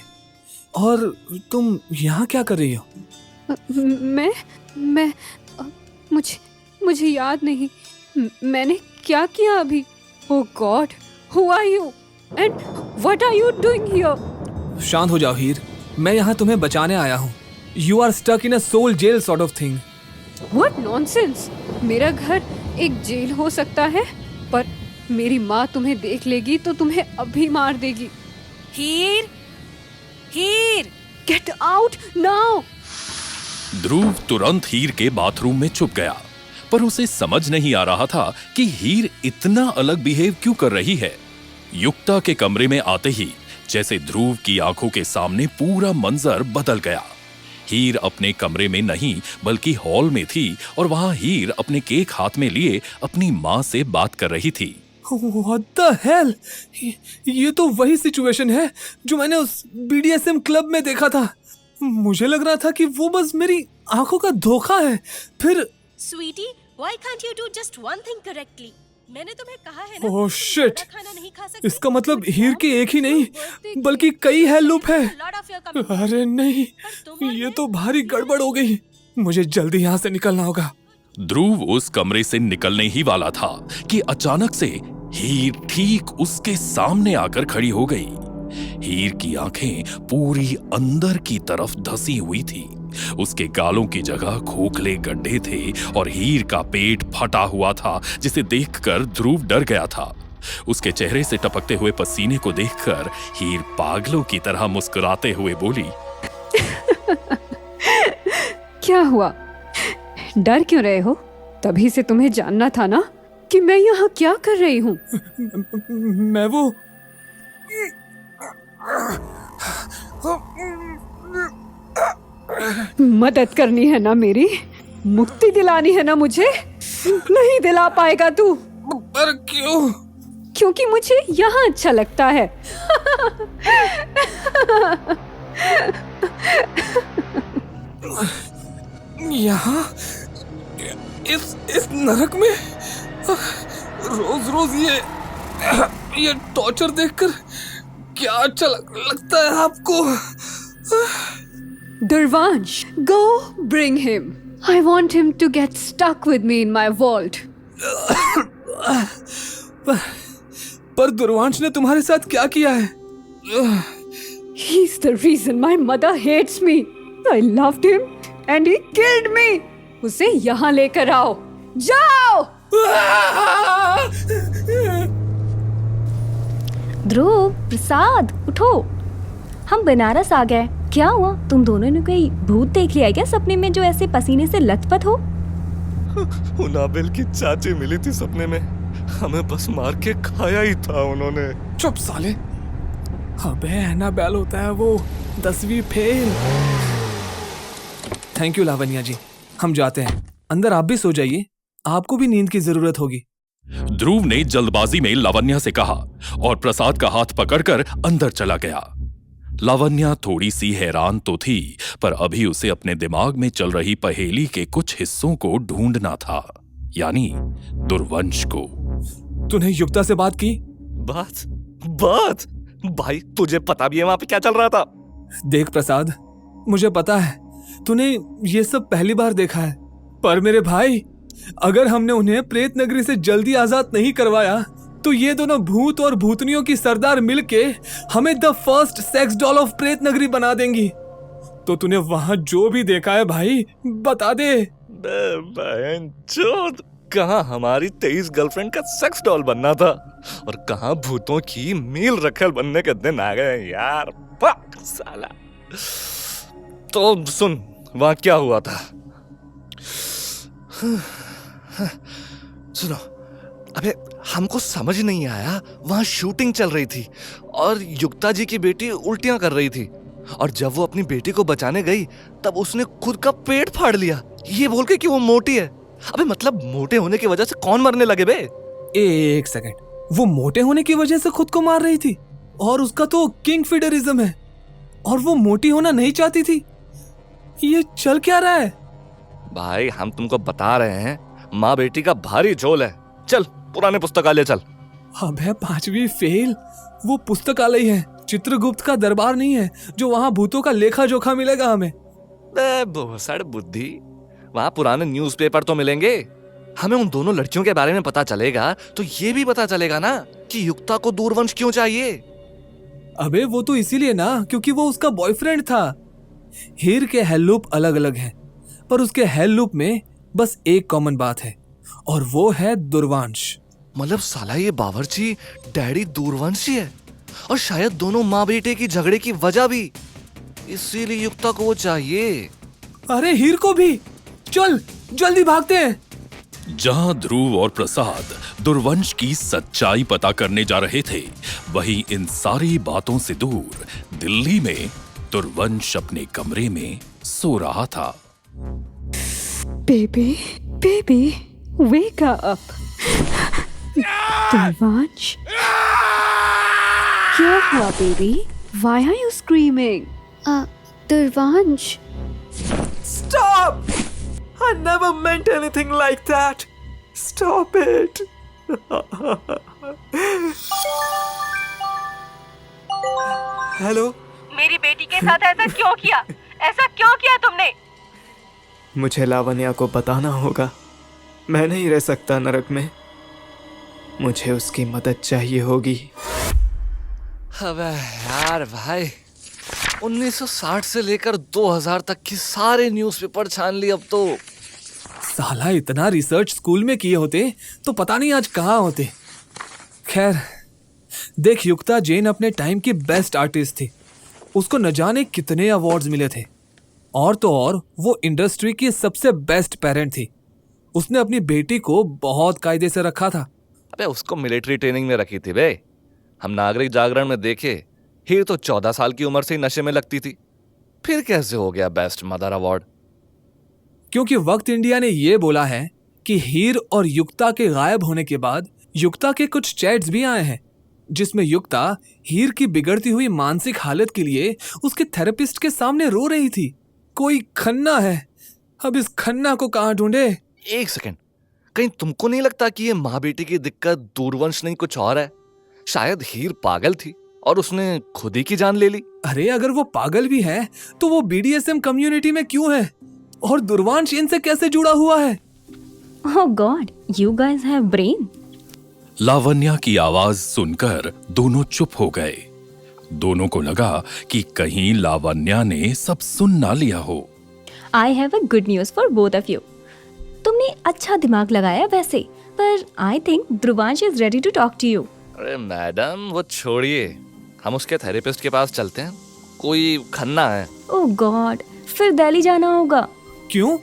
Speaker 6: और तुम यहाँ क्या कर रही हो?
Speaker 1: मैं मुझे याद नहीं, मैंने क्या किया अभी। Oh God, who are you? And what are you doing here?
Speaker 6: शांत हो जाओ हीर, मैं यहाँ तुम्हें बचाने आया हूँ। You are stuck in a soul jail sort of thing.
Speaker 1: What nonsense! मेरा घर एक जेल हो सकता है, पर मेरी माँ तुम्हें देख लेगी तो तुम्हें अभी मार देगी।
Speaker 4: हीर, हीर,
Speaker 1: Get out now!
Speaker 5: ध्रुव तुरंत हीर के बाथरूम में छुप गया, पर उसे समझ नहीं आ रहा था कि हीर इतना अलग बिहेव क्यों कर रही है। युक्ता के कमरे में आते ही जैसे ध्रुव की आंखों के सामने पूरा मंजर बदल गया। हीर अपने कमरे में नहीं बल्कि हॉल में थी और वहां हीर अपने केक हाथ में लिए अपनी माँ से बात कर रही थी।
Speaker 6: What the hell? ये तो वही सिचुएशन है जो मैंने उस BDSM क्लब में देखा था। मुझे लग रहा था कि वो बस मेरी आंखों का धोखा है। फिर
Speaker 4: Sweety, why can't you do just one thing correctly? मैंने तुम्हें कहा है ना,
Speaker 6: Oh shit!
Speaker 4: खाना नहीं खा सकते।
Speaker 6: इसका मतलब हीर के एक ही नहीं बल्कि कई हेल लूप है। अरे नहीं, ये तो भारी गड़बड़ हो गई। मुझे जल्दी यहाँ से निकलना होगा।
Speaker 5: ध्रुव उस कमरे से निकलने ही वाला था कि अचानक से हीर ठीक उसके सामने आकर खड़ी हो गई। हीर की आंखें पूरी अंदर की तरफ धसी हुई थी। उसके गालों की जगह खोखले गड्ढे थे और हीर का पेट फटा हुआ था, जिसे देखकर ध्रुव डर गया था। उसके चेहरे से टपकते हुए पसीने को देखकर हीर पागलों की तरह मुस्कुराते हुए बोली,
Speaker 1: क्या हुआ? डर क्यों रहे हो? तभी से तुम्हें जानना था ना कि मैं यहाँ क्या कर रही हूँ।
Speaker 6: मैं वो
Speaker 1: मदद करनी है ना मेरी, मुक्ति दिलानी है ना मुझे। नहीं दिला पाएगा तू।
Speaker 6: पर क्यों?
Speaker 1: क्योंकि मुझे यहाँ अच्छा लगता है।
Speaker 6: यहाँ इस नरक में रोज रोज ये टॉर्चर देखकर क्या अच्छा लगता है आपको?
Speaker 1: दुर्वांश, go bring him. I want him to get stuck with me in my vault.
Speaker 6: पर दुर्वांश ने तुम्हारे साथ क्या किया है?
Speaker 1: He's the reason my mother hates me. I loved him and he killed me. उसे यहाँ लेकर आओ, जाओ।
Speaker 8: ध्रुव, प्रसाद, उठो। हम बनारस आ गए। क्या हुआ? तुम दोनों ने कोई भूत देख लिया क्या सपने में, जो ऐसे पसीने से लथपथ हो?
Speaker 7: उनाबिल की चाची मिली थी सपने में, हमें बस मार के खाया ही था उन्होंने।
Speaker 6: चुप साले। अबे एनाबेल होता है वो, 10वीं फेल। थैंक यू लावण्या जी, हम जाते हैं। अंदर आप भी सो जाइए, आपको भी नींद की जरूरत होगी।
Speaker 5: ध्रुव ने जल्दबाजी में लावण्या से कहा और प्रसाद का हाथ पकड़कर अंदर चला गया। लावण्या थोड़ी सी हैरान तो थी, पर अभी उसे अपने दिमाग में चल रही पहेली के कुछ हिस्सों को ढूंढना था, यानी दुर्वंश को।
Speaker 6: तूने युक्ता से बात की?
Speaker 7: बात भाई, तुझे पता भी है वहां पे क्या चल रहा था?
Speaker 6: देख प्रसाद, मुझे पता है तूने ये सब पहली बार देखा है, पर मेरे भाई, अगर हमने उन्हें प्रेत नगरी से जल्दी आजाद नहीं करवाया तो ये दोनों भूत और भूतनियों की सरदार मिलके हमें the first sex doll of प्रेत नगरी बना देंगी। तो तूने वहां जो भी देखा है भाई, बता दे।
Speaker 7: कहाँ हमारी 23 गर्लफ्रेंड का सेक्स डॉल बनना था और कहाँ भूतों की मील रखल बनने के दिन आ गए यार। फक साला। तो सुन, वहां क्या हुआ था? सुनो, अबे हमको समझ नहीं आया, वहां शूटिंग चल रही थी और युक्ता जी की बेटी उल्टियां कर रही थी और जब वो अपनी बेटी को बचाने गई तब उसने खुद का पेट फाड़ लिया, ये बोल के कि वो मोटी है। अबे मतलब मोटे होने की वजह से कौन मरने लगे बे?
Speaker 6: एक सेकंड, वो मोटे होने की वजह से खुद को मार रही थी और उसका तो किंग फीडरिज्म है और वो मोटी होना नहीं चाहती थी। ये चल क्या रहा है?
Speaker 7: भाई हम तुमको बता रहे हैं, माँ बेटी का भारी झोल है। चल पुराने पुस्तकालय चल।
Speaker 6: अबे 5वीं फेल, वो पुस्तकालय है, चित्रगुप्त का दरबार नहीं है जो वहां भूतों का लेखा जोखा मिलेगा हमें।
Speaker 7: भोसड़ बुद्धि, वहां पुराने न्यूज़पेपर तो मिलेंगे। हमें उन दोनों लड़कियों के बारे में पता चलेगा तो ये भी पता चलेगा ना कि युक्ता को दूरवंश क्यों चाहिए।
Speaker 6: अबे वो तो इसीलिए ना क्योंकि वो उसका बॉयफ्रेंड था। हीर के हेललूप अलग अलग हैं, पर उसके हेललूप में बस एक कॉमन बात है और वो है दूरवंश।
Speaker 7: मतलब साला ये बावर्ची डैडी दूरवंशी है और शायद दोनों माँ बेटे की झगड़े की वजह भी इसीलिए युक्ता को वो चाहिए।
Speaker 6: अरे हीर को भी, चल जल्दी भागते हैं।
Speaker 5: जहां ध्रुव और प्रसाद दुर्वंश की सच्चाई पता करने जा रहे थे, वहीं इन सारी बातों से दूर दिल्ली में दुर्वंश अपने कमरे में सो रहा था।
Speaker 1: Baby baby wake up. Durvansh, क्या हुआ baby? Why are you screaming? Durvansh,
Speaker 3: Stop! I never meant anything like that. Stop it. Hello.
Speaker 4: मेरी बेटी के साथ ऐसा क्यों किया? ऐसा क्यों किया तुमने?
Speaker 3: मुझे लावण्या को बताना होगा। मैं नहीं रह सकता नरक में। मुझे उसकी मदद चाहिए होगी।
Speaker 7: अबे यार भाई, 1960 से लेकर 2000 तक की सारे न्यूज़पेपर छान ली अब तो।
Speaker 6: साला इतना रिसर्च स्कूल में किए होते तो पता नहीं आज कहाँ होते। खैर देख, युक्ता जैन अपने टाइम की बेस्ट आर्टिस्ट थी। उसको न जाने कितने अवार्ड्स मिले थे और तो और वो इंडस्ट्री की सबसे बेस्ट पेरेंट थी। उसने अपनी बेटी को बहुत कायदे से रखा था।
Speaker 7: अबे उसको मिलिट्री ट्रेनिंग में रखी थी बे। हम नागरिक जागरण में देखे, हीर तो 14 साल की उम्र से ही नशे में लगती थी, फिर कैसे हो गया बेस्ट मदर अवार्ड?
Speaker 6: क्योंकि वक्त इंडिया ने ये बोला है कि हीर और युक्ता के गायब होने के बाद युक्ता के कुछ चैट्स भी आए हैं जिसमें युक्ता हीर की बिगड़ती हुई मानसिक हालत के लिए उसके थेरेपिस्ट के सामने रो रही थी। कोई खन्ना है, अब इस खन्ना को कहाँ ढूंढे?
Speaker 7: एक सेकंड, कहीं तुमको नहीं लगता कि ये माँ बेटी की दिक्कत दूरवंश नहीं कुछ और है? शायद हीर पागल थी और उसने खुद ही की जान ले ली।
Speaker 6: अरे अगर वो पागल भी है तो वो BDSM कम्युनिटी में क्यों है और दुर्वांश इनसे कैसे जुड़ा हुआ है?
Speaker 8: Oh God, you guys have brain.
Speaker 5: Lavanya की आवाज सुनकर दोनों चुप हो गए। दोनों को लगा कि कहीं लावण्या ने सब सुन ना लिया हो।
Speaker 8: I have a good news for both of you. तुमने अच्छा दिमाग लगाया वैसे, पर I think Dhruvansh is ready to talk to you.
Speaker 7: अरे मैडम वो छोड़िए, हम उसके थेरेपिस्ट के पास चलते हैं। कोई खन्ना है।
Speaker 8: Oh God, फिर दिल्ली जाना होगा।
Speaker 6: क्यों?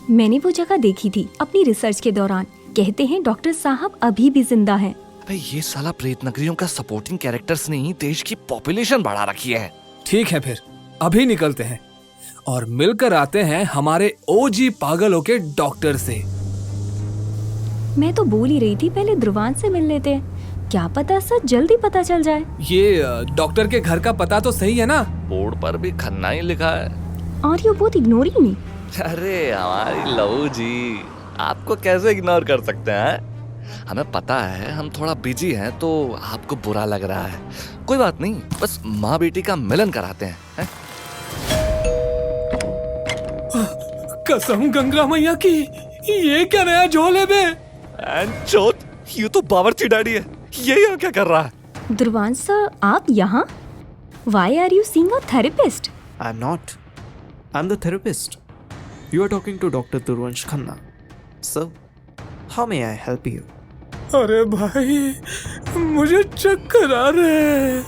Speaker 8: मैंने वो जगह देखी थी अपनी रिसर्च के दौरान। कहते हैं डॉक्टर साहब अभी भी जिंदा हैं।
Speaker 7: अबे ये साला प्रेत नगरियों का सपोर्टिंग कैरेक्टर्स ने ही देश की पॉपुलेशन बढ़ा रखी है।
Speaker 6: ठीक है फिर अभी निकलते हैं और मिलकर आते हैं हमारे OG पागलों के डॉक्टर से।
Speaker 8: मैं तो बोल ही रही थी पहले ध्रुवांश से मिल लेते हैं, क्या पता सच जल्दी पता चल जाए।
Speaker 6: ये डॉक्टर के घर का पता तो सही है ना?
Speaker 7: बोर्ड पर भी खन्ना ही लिखा है।
Speaker 8: और यू बोथ इग्नोरिंग मी।
Speaker 7: अरे हमारी लहू जी, आपको कैसे इग्नोर कर सकते हैं? हमें पता है हम थोड़ा बिजी हैं तो आपको बुरा लग रहा है। कोई बात नहीं, बस माँ बेटी का मिलन कराते हैं।
Speaker 6: कसम गंगा मैया की, ये क्या नया झोल है बे?
Speaker 7: चोट, ये तो बावर्ची डैडी है। ये यहाँ क्या कर रहा है?
Speaker 8: ध्रुवांश सर, आप यहाँ? Why are you seeing a therapist?
Speaker 3: I'm not. I'm the therapist. You are talking to Dr. Durvansh Khanna. Sir, how may I help you?
Speaker 6: अरे भाई, मुझे चक्कर आ रहे हैं।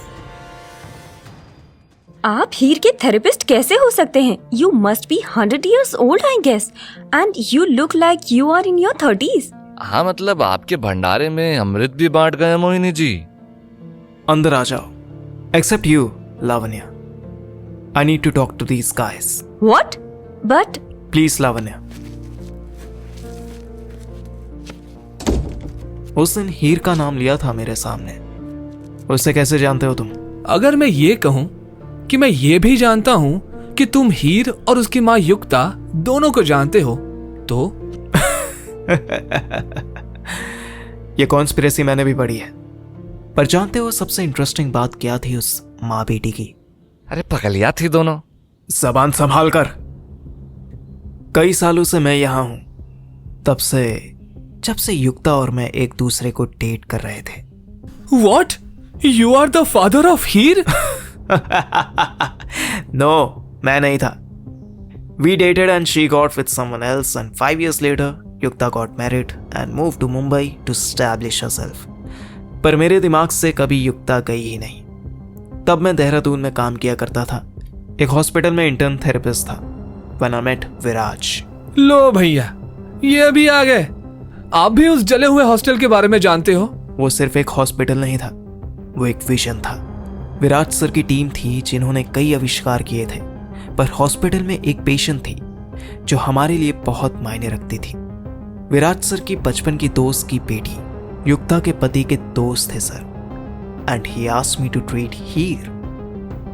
Speaker 8: आप हीर के थेरेपिस्ट कैसे हो सकते हैं? You must be 100 years old, I guess, and you look like you are in your 30s.
Speaker 7: हाँ मतलब आपके भंडारे में अमृत भी बांट गए मोहिनी जी।
Speaker 3: अंदर आ जाओ। Except you, Lavanya. I need to talk to these guys.
Speaker 8: What? But
Speaker 3: please Lavanya. उस दिन हीर का नाम लिया था मेरे सामने। उससे कैसे जानते हो तुम?
Speaker 6: अगर मैं ये कहूं कि मैं ये भी जानता हूं कि तुम हीर और उसकी माँ युक्ता दोनों को जानते हो, तो
Speaker 3: ये कॉन्स्पिरेसी मैंने भी पढ़ी है। पर जानते हो सबसे इंटरेस्टिंग बात क्या थी उस माँ बेटी की?
Speaker 7: अरे पगलिया थी दोनों।
Speaker 3: जबान संभाल कर। कई सालों से मैं यहां हूं, तब से जब से युक्ता और मैं एक दूसरे को डेट कर रहे थे।
Speaker 6: What? You are the father of Heer?
Speaker 3: No, मैं नहीं था। We dated and she got with someone else, and 5 years later, Yukta got married and moved to Mumbai to establish herself. पर मेरे दिमाग से कभी युक्ता गई ही नहीं। तब मैं देहरादून में काम किया करता था, एक हॉस्पिटल में इंटर्न थेरेपिस्ट था। When I met विराज।
Speaker 6: लो भैया, ये भी आ गए। आप भी उस जले हुए हॉस्टल के बारे में जानते हो?
Speaker 3: वो सिर्फ एक हॉस्पिटल नहीं था, वो एक विजन था। विराज सर की टीम थी जिन्होंने कई आविष्कार किए थे, पर हॉस्पिटल में एक पेशेंट थी जो हमारे लिए बहुत मायने रखती थी। विराज सर की बचपन की दोस्त की बेटी युक्ता के पति के दोस्त थे sir, and he asked me to treat Heer,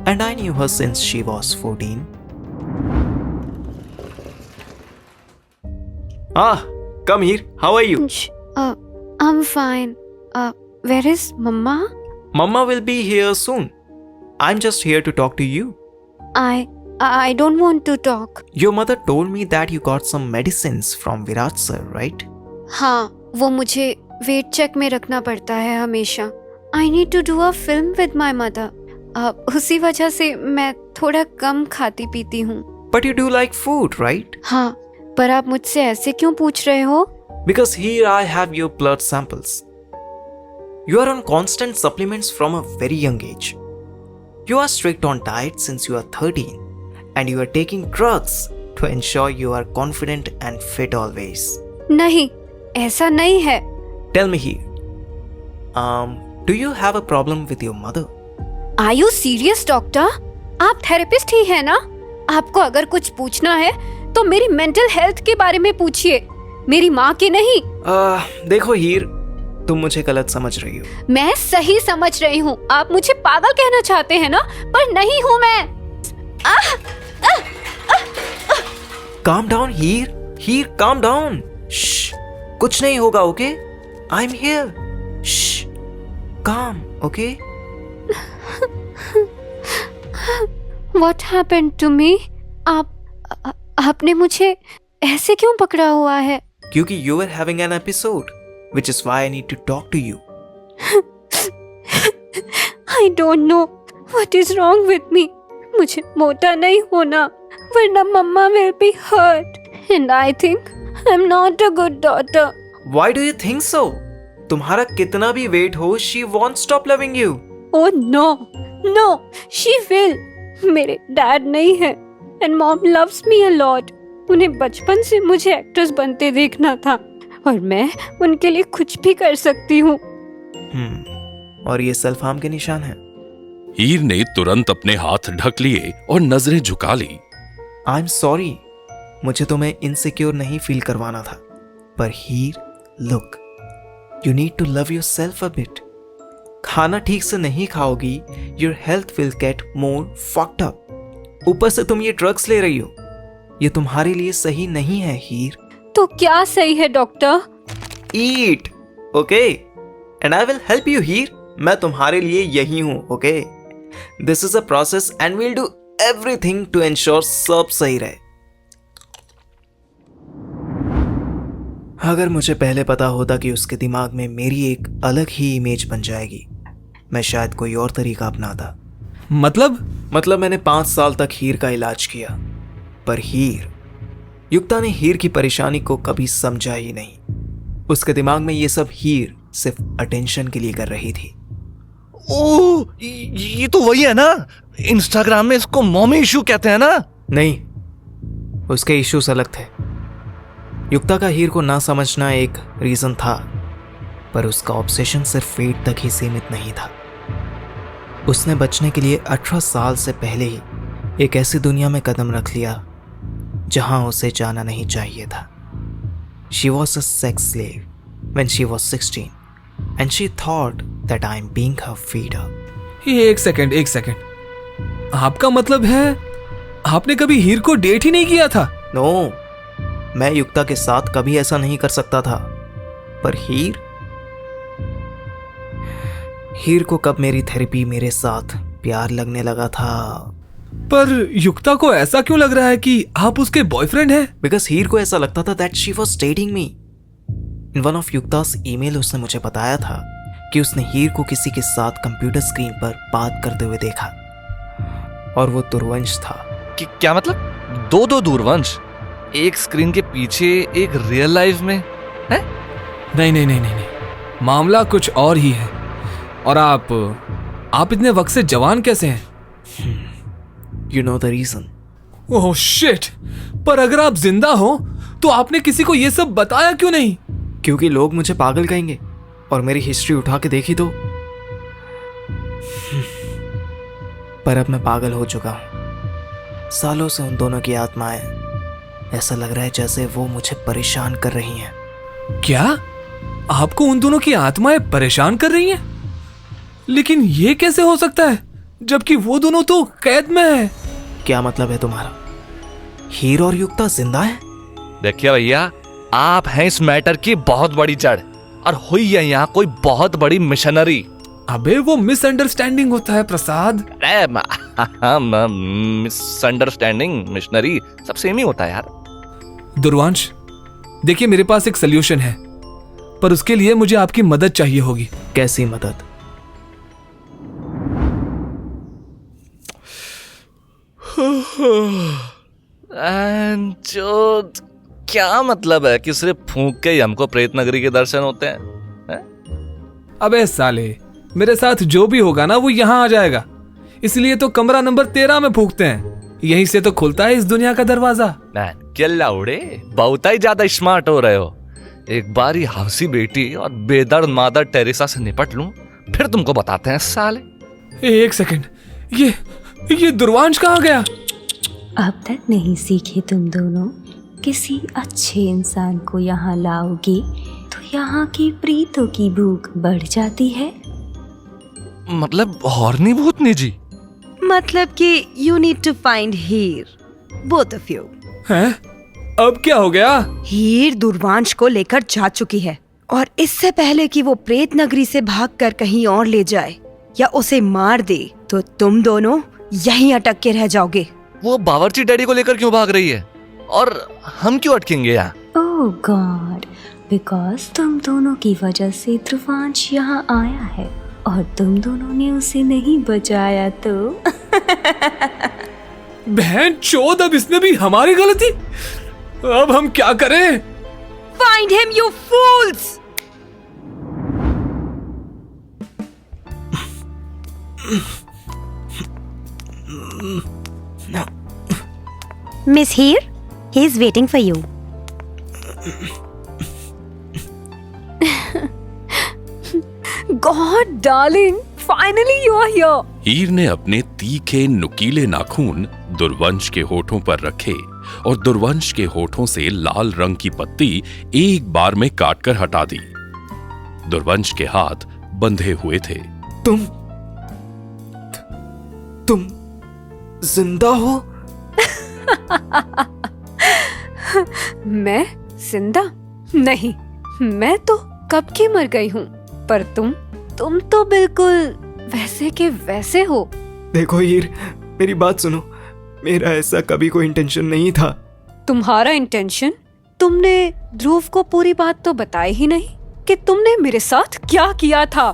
Speaker 3: and I knew her since she was 14. Come here. How are you?
Speaker 1: I'm fine. Where is Mama?
Speaker 3: Mama will be here soon. I'm just here to talk to you.
Speaker 1: I don't want to talk.
Speaker 3: Your mother told me that you got some medicines from Viraj sir, right?
Speaker 1: हाँ, वो मुझे wait check में रखना पड़ता है हमेशा। I need to do a film with my mother. उसी वजह से मैं थोड़ा कम खाती पीती हूँ।
Speaker 3: But you do like food, right?
Speaker 1: हाँ, पर आप मुझसे ऐसे क्यों पूछ रहे हो?
Speaker 3: Because here I have your blood samples. You are on constant supplements from a very young age. You are strict on diet since you are 13, and you are taking drugs to ensure you are confident and fit always.
Speaker 1: नहीं, ऐसा नहीं है।
Speaker 3: Tell me here. Do you have a problem with your mother?
Speaker 1: Are you serious, doctor? आप therapist ही है ना? आपको अगर कुछ पूछना है तो मेरी मेंटल हेल्थ के बारे में पूछिए, मेरी माँ के नहीं।
Speaker 3: देखो हीर, तुम मुझे गलत समझ रही हो।
Speaker 1: मैं सही समझ रही हूँ। आप मुझे पागल कहना चाहते हैं ना, पर नहीं हूँ मैं।
Speaker 3: Calm down हीर, हीर calm down. Shh, कुछ नहीं होगा, okay? I'm here. Shh, calm, okay?
Speaker 1: What happened to me? आपने मुझे ऐसे क्यों पकड़ा हुआ है?
Speaker 3: क्योंकि you were having an episode, which is why I need to talk to you.
Speaker 1: I don't know what is wrong with me. मुझे मोटा नहीं होना, वरना मम्मा will be hurt. And I think I'm not a good daughter.
Speaker 3: Why do you think so? तुम्हारा कितना भी wait हो, she won't stop loving you.
Speaker 1: Oh no, no, she will. मेरे डैड नहीं है, and mom loves me a lot. उन्हें बचपन से मुझे एक्ट्रेस बनते देखना था, और मैं उनके लिए कुछ भी कर सकती हूँ।
Speaker 3: और ये सेल्फ हार्म के निशान हैं।
Speaker 5: हीर ने तुरंत अपने हाथ ढक लिए और नजरें झुका ली।
Speaker 3: आई एम सॉरी, मुझे तुम्हें इनसिक्योर नहीं फील करवाना था, पर Heer, look, you need to love yourself a bit. खाना ठीक से नहीं खाओगी, your health will get more fucked up. ऊपर से तुम ये ड्रग्स ले रही हो, ये तुम्हारे लिए सही नहीं है हीर.
Speaker 1: तो क्या सही है doctor?
Speaker 3: Eat, okay, and I will help you Heer. मैं तुम्हारे लिए यही हूं, okay. This is a process and we'll do everything to ensure सब सही रहे. अगर मुझे पहले पता होता कि उसके दिमाग में मेरी एक अलग ही इमेज बन जाएगी, मैं शायद कोई और तरीका अपनाता.
Speaker 6: मतलब
Speaker 3: मैंने 5 साल तक हीर का इलाज किया, पर युक्ता ने हीर की परेशानी को कभी समझा ही नहीं. उसके दिमाग में ये सब हीर सिर्फ अटेंशन के लिए कर रही थी।
Speaker 7: ओ, ये तो वही है ना, इंस्टाग्राम में इसको मॉमी इशू कहते हैं ना?
Speaker 3: नहीं, उसके इश्यूज अलग थे। युक्ता का हीर को ना समझना एक रीजन था, पर उसका ऑब्सेशन सिर्फ फेट तक ही सीमित नहीं था। उसने बचने के लिए 18 साल से पहले ही एक ऐसी दुनिया में कदम रख लिया जहां उसे जाना नहीं चाहिए था। She was a sex slave when she was 16 and she thought that I'm being her feeder.
Speaker 6: एक सेकंड, आपका मतलब है आपने कभी हीर को डेट ही नहीं किया था?
Speaker 3: नो, मैं युक्ता के साथ कभी ऐसा नहीं कर सकता था, पर हीर को कब मेरी थेरेपी मेरे साथ प्यार लगने लगा था।
Speaker 6: पर युक्ता को ऐसा क्यों लग रहा है कि आप उसके बॉयफ्रेंड हैं?
Speaker 3: बिकॉज हीर को ऐसा लगता था that she was dating me. In one of Yukta's email उसने मुझे बताया था कि उसने हीर को किसी के साथ कंप्यूटर स्क्रीन पर बात करते हुए देखा, और वो दुर्वंश था।
Speaker 7: क्या मतलब? दो दूरवंश, एक स्क्रीन के पीछे, एक रियल लाइफ में है?
Speaker 6: नहीं, मामला कुछ और ही है। और आप इतने वक्त से जवान कैसे हैं?
Speaker 3: You know the reason.
Speaker 6: Oh shit! पर अगर आप जिंदा हो तो आपने किसी को ये सब बताया क्यों नहीं?
Speaker 3: क्योंकि लोग मुझे पागल कहेंगे, और मेरी हिस्ट्री उठा के देखी तो। पर अब मैं पागल हो चुका हूं। सालों से उन दोनों की आत्माएं, ऐसा लग रहा है जैसे वो मुझे परेशान कर रही हैं।
Speaker 6: क्या आपको उन दोनों की आत्माएं परेशान कर रही हैं? लेकिन ये कैसे हो सकता है जबकि वो दोनों तो कैद में है?
Speaker 3: क्या मतलब है तुम्हारा? हीर और युक्ता जिंदा है?
Speaker 7: देखिए भैया, आप हैं इस मैटर की बहुत बड़ी जड़, और हुई है यहाँ कोई बहुत बड़ी मिशनरी।
Speaker 6: अबे वो मिसअंडरस्टैंडिंग होता है प्रसाद।
Speaker 7: मिसअंडरस्टैंडिंग मिशनरी सब सेम ही होता है यार।
Speaker 6: दुर्वांश, देखिए मेरे पास एक सलूशन है, पर उसके लिए मुझे आपकी मदद चाहिए होगी।
Speaker 3: कैसी मदद?
Speaker 7: जो क्या मतलब है कि सिर्फ फूंक के ही हमको प्रेत नगरी के दर्शन होते हैं?
Speaker 6: अबे साले, मेरे साथ जो भी होगा ना वो यहाँ आ जाएगा, इसलिए तो कमरा नंबर 13 में फूंकते हैं। यहीं से तो खुलता है इस दुनिया का दरवाजा।
Speaker 7: क्या उड़े, बहुत ही ज्यादा स्मार्ट हो रहे हो। एक बार ही हंसी बेटी और बेदर्द मादर टेरेसा से निपट लूं, फिर तुमको बताते हैं साले।
Speaker 6: एक सेकंड, ये दुर्वांश कहाँ गया?
Speaker 8: अब तक नहीं सीखे तुम दोनों? किसी अच्छे इंसान को यहाँ लाओगे तो यहाँ की प्रीतों की भूख बढ़ जाती है।
Speaker 7: मतलब हॉर्नी भूतनी जी?
Speaker 9: मतलब कि you need to find Heer, both of you.
Speaker 6: हैं? अब क्या हो गया?
Speaker 9: हीर दुर्वांश को लेकर जा चुकी है, और इससे पहले कि वो प्रेत नगरी से भागकर कहीं और ले जाए या उसे मार दे, तो तुम दोनों यहीं अटक के रह जाओगे।
Speaker 7: वो बावर्ची डैडी को लेकर क्यों भाग रही है, और हम क्यों अटकेंगे यहाँ?
Speaker 8: ओह गॉड, बिकॉज तुम दोनों की वजह से ध्रुवांश यहाँ आया है, और तुम दोनों ने उसे नहीं बचाया तो।
Speaker 6: बहन चोद, अब इसमें भी हमारी गलती। अब हम क्या करें?
Speaker 9: Find him, you fools!
Speaker 12: Miss Heer, he is waiting for you.
Speaker 1: God, darling, finally you are here.
Speaker 5: हीर ने अपने तीखे नुकीले नाखून दुर्वंश के होठों पर रखे और दुर्वंश के होठों से लाल रंग की पत्ती एक बार में काटकर हटा दी। दुर्वंश के हाथ बंधे हुए थे।
Speaker 3: तुम जिंदा हो?
Speaker 1: मैं जिंदा? नहीं, मैं तो कब की मर गई हूँ। पर तुम तो बिल्कुल वैसे के वैसे हो।
Speaker 3: देखो हीर, मेरी बात सुनो, मेरा ऐसा कभी कोई इंटेंशन नहीं था।
Speaker 1: तुम्हारा इंटेंशन? तुमने ध्रुव को पूरी बात तो बताई ही नहीं कि तुमने मेरे साथ क्या किया था।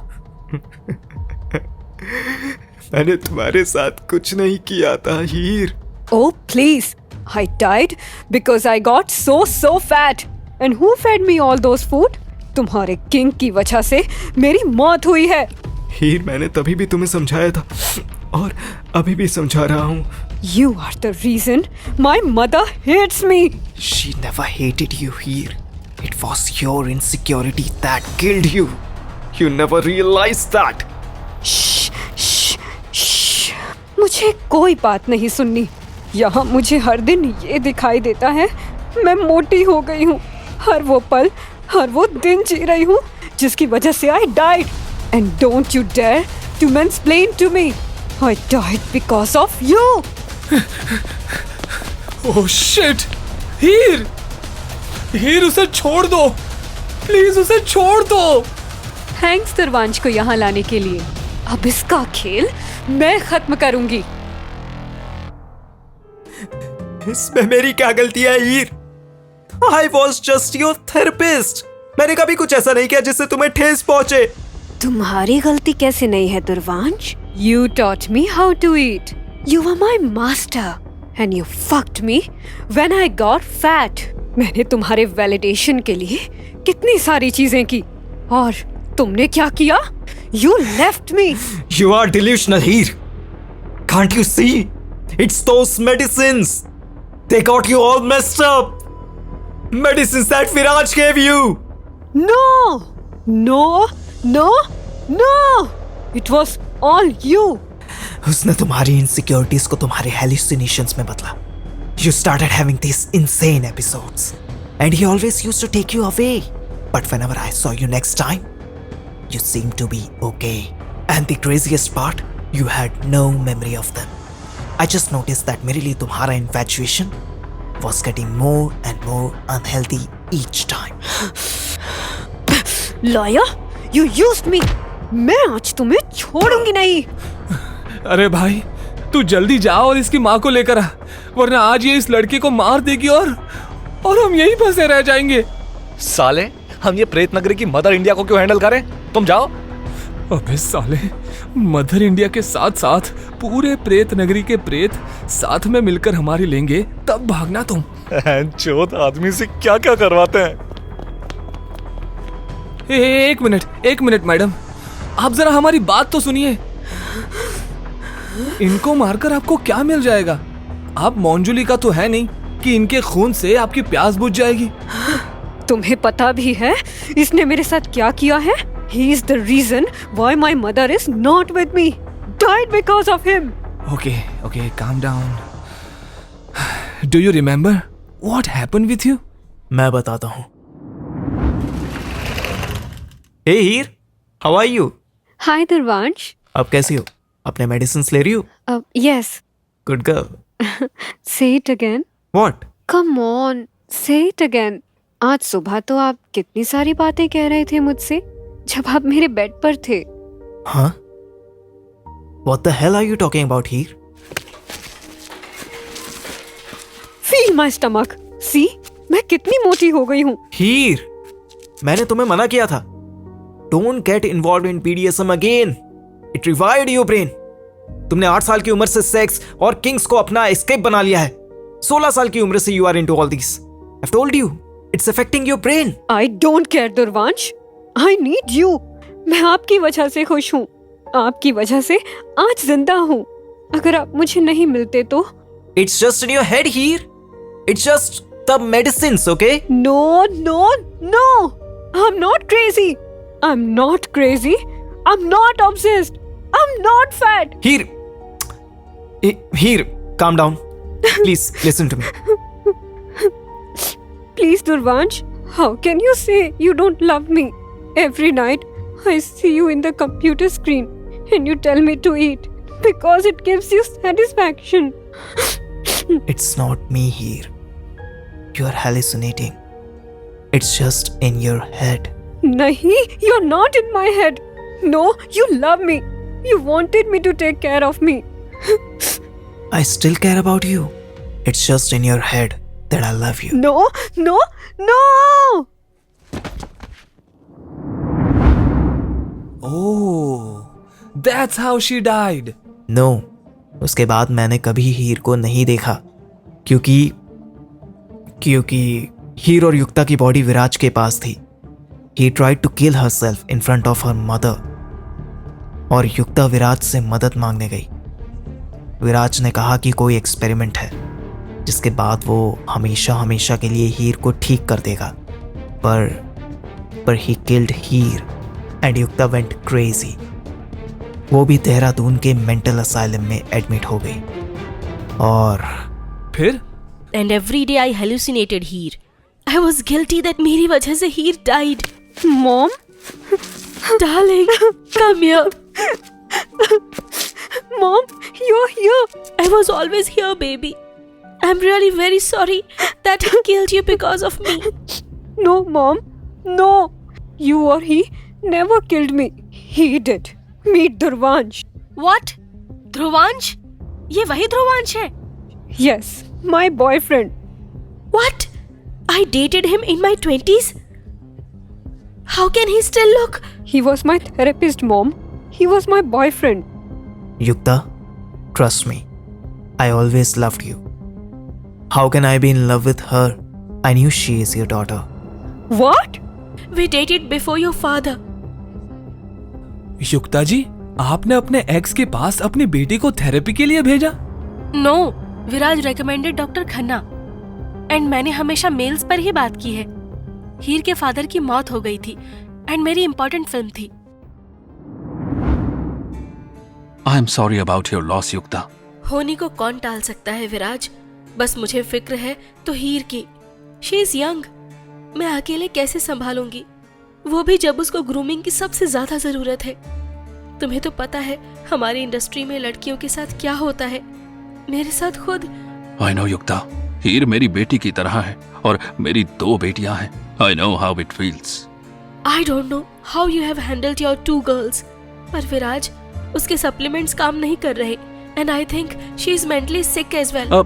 Speaker 3: मैंने तुम्हारे साथ कुछ नहीं किया था हीर।
Speaker 1: Oh please, I died because I got so fat. And who fed me all those food? तुम्हारे किंग की वजह से मेरी मौत हुई है।
Speaker 3: हीर, मैंने तभी भी तुम्हें समझाया था और अभी भी समझा रहा हूँ।
Speaker 1: You are the reason my mother hates me.
Speaker 3: She never hated you, Heer. It was your insecurity that killed you. You never realized that.
Speaker 1: मुझे कोई बात नहीं सुननी। यहाँ मुझे हर दिन ये दिखाई देता है, मैं मोटी हो गई हूँ। हर वो पल, हर वो दिन जी रही हूँ जिसकी वजह से I died. And don't you dare to mansplain to me. I died because of you.
Speaker 6: Oh shit! Heer! Heer, उसे छोड़ दो, प्लीज उसे छोड़ दो।
Speaker 1: थैंक्स दुर्वांश को यहाँ लाने के लिए। अब इसका खेल मैं खत्म करूंगी।
Speaker 3: इसमें मेरी क्या गलती है, हीर? I was just your therapist. मैंने कभी कुछ ऐसा नहीं किया जिससे तुम्हें ठेस पहुंचे।
Speaker 1: तुम्हारी गलती कैसे नहीं है दुर्वांश? You taught me how to eat. You were my master and you fucked me when I got fat. मैंने तुम्हारे वैलिडेशन के लिए कितनी सारी चीजें की और तुमने क्या किया? You left me.
Speaker 3: You are delusional, Heer. Can't you see? It's those medicines. They got you all messed up. Medicines that Viraj gave you.
Speaker 1: No! No! No! No! It was all you.
Speaker 3: उसने तुम्हारी insecurities को तुम्हारे hallucinations में बदला. You started having these insane episodes, and he always used to take you away. But whenever I saw you next time, you seemed to be okay. And the craziest part, you had no memory of them. I just noticed that मेरे लिए तुम्हारा infatuation was getting more and more unhealthy each time.
Speaker 1: Liar! You used me. मैं आज तुम्हें छोड़ूंगी नहीं।
Speaker 6: अरे भाई, तू जल्दी जा और इसकी माँ को लेकर आ, वरना आज ये इस लड़के को मार देगी और हम यहीं फंसे रह जाएंगे।
Speaker 7: साले, हम ये प्रेत नगरी की मदर इंडिया को क्यों हैंडल करें? तुम जाओ।
Speaker 6: अबे साले, मदर इंडिया के साथ साथ पूरे प्रेत नगरी के प्रेत साथ में मिलकर हमारी लेंगे, तब भागना तुम।
Speaker 7: चौथ आदमी से क्या क्या करवाते हैं।
Speaker 6: एक मिनट मैडम, आप जरा हमारी बात तो सुनिए। इनको मारकर आपको क्या मिल जाएगा? आप मौंजुली का तो है नहीं कि इनके खून से आपकी प्यास बुझ जाएगी।
Speaker 1: तुम्हें पता भी है इसने मेरे साथ क्या किया है? He is the reason why my mother is not with me. Died because of him.
Speaker 6: Okay, calm down. Do you remember what happened with you?
Speaker 3: मैं बताता हूँ। Hey Heer, how are you?
Speaker 1: Hi Durvansh.
Speaker 3: अब कैसी हो? अपने medicines ले रही हो?
Speaker 1: Yes.
Speaker 3: Good girl.
Speaker 1: Say it again.
Speaker 3: What?
Speaker 1: Come on, say it again. आज सुबह तो आप कितनी सारी बातें कह रहे थे मुझसे जब आप मेरे बेड पर थे।
Speaker 3: हाँ? What the hell are you talking about, Heer?
Speaker 1: Feel my stomach. See, मैं कितनी मोटी हो गई हूँ।
Speaker 3: Heer, मैंने तुम्हें मना किया था। Don't get involved in BDSM again. It revived your brain. तुमने 8 साल की उम्र से सेक्स और किंग्स को अपना एस्केप बना लिया है। 16 साल की उम्र से you are into all these. I've told you, it's affecting your brain.
Speaker 1: I don't care दुर्वांश. I need you. मैं आपकी वजह से खुश हूँ। आपकी वजह से आज जिंदा हूँ। अगर आप मुझे नहीं मिलते तो?
Speaker 3: It's just in your head, Heer. It's just the medicines, okay?
Speaker 1: No. I'm not crazy. I'm not crazy. I'm not obsessed. I'm not fat.
Speaker 3: Heer, calm down. Please listen to me.
Speaker 1: Please, Durvansh, how can you say you don't love me? Every night I see you in the computer screen and you tell me to eat because it gives you satisfaction.
Speaker 3: It's not me, Heer. You are hallucinating. It's just in your head.
Speaker 1: Nahi, you're not in my head. No, you love me. You wanted me to take care of me.
Speaker 3: I still care about you. It's just in your head that I love you.
Speaker 1: No.
Speaker 6: Oh, that's how she died.
Speaker 3: No. उसके बाद मैंने कभी हीर को नहीं देखा क्योंकि हीर और युक्ता की बॉडी विराज के पास थी He tried to kill herself in front of her mother. और युक्ता विराज से मदद मांगने गई। विराज ने कहा कि कोई एक्सपेरिमेंट है जिसके बाद वो हमेशा हमेशा के लिए हीर को ठीक कर देगा। पर he killed Heer and Yukta went crazy. वो भी देहरादून के मेंटल असाइलम में एडमिट हो गई। और
Speaker 6: फिर?
Speaker 4: And every day I hallucinated Heer. I was guilty that मेरी वजह से Heer died.
Speaker 1: Mom?
Speaker 4: Darling, come here.
Speaker 1: Mom, you're here.
Speaker 4: I was always here, baby. I'm really very sorry that I killed you because of me.
Speaker 1: No, Mom. No. You or he never killed me. He did. Meet Dhruvansh.
Speaker 4: What? Dhruvansh? ये वही ध्रुवांश है?
Speaker 1: Yes, my boyfriend.
Speaker 4: What? I dated him in my 20s? How can he still look?
Speaker 1: He was my therapist, Mom. He was my boyfriend.
Speaker 3: Yukta, trust me. I always loved you. How can I be in love with her? I knew she is your daughter.
Speaker 1: What?
Speaker 4: We dated before your father.
Speaker 6: युक्ता जी, आपने अपने x के पास अपनी बेटी को therapy के लिए भेजा?
Speaker 4: No, Viraj recommended doctor Khanna. And मैंने हमेशा मेल्स पर ही बात की है। हीर के फादर की मौत हो गई थी एंड मेरी इंपॉर्टेंट फिल्म थी।
Speaker 5: I am sorry about your loss Yukta.
Speaker 4: होनी को कौन टाल सकता है विराज? बस मुझे फिक्र है तो हीर की। She is young. मैं अकेले कैसे संभालूंगी, वो भी जब उसको ग्रूमिंग की सबसे ज्यादा जरूरत है। तुम्हें तो पता है हमारी इंडस्ट्री में लड़कियों के साथ क्या होता है। मेरे साथ खुद।
Speaker 5: आई नो युक्ता, हीर मेरी बेटी की तरह है और मेरी 2 बेटियां हैं। I know how it feels.
Speaker 4: I don't know how you have handled your 2 girls. पर विराज, उसके सप्लीमेंट्स काम नहीं कर रहे and I think she is mentally sick as well.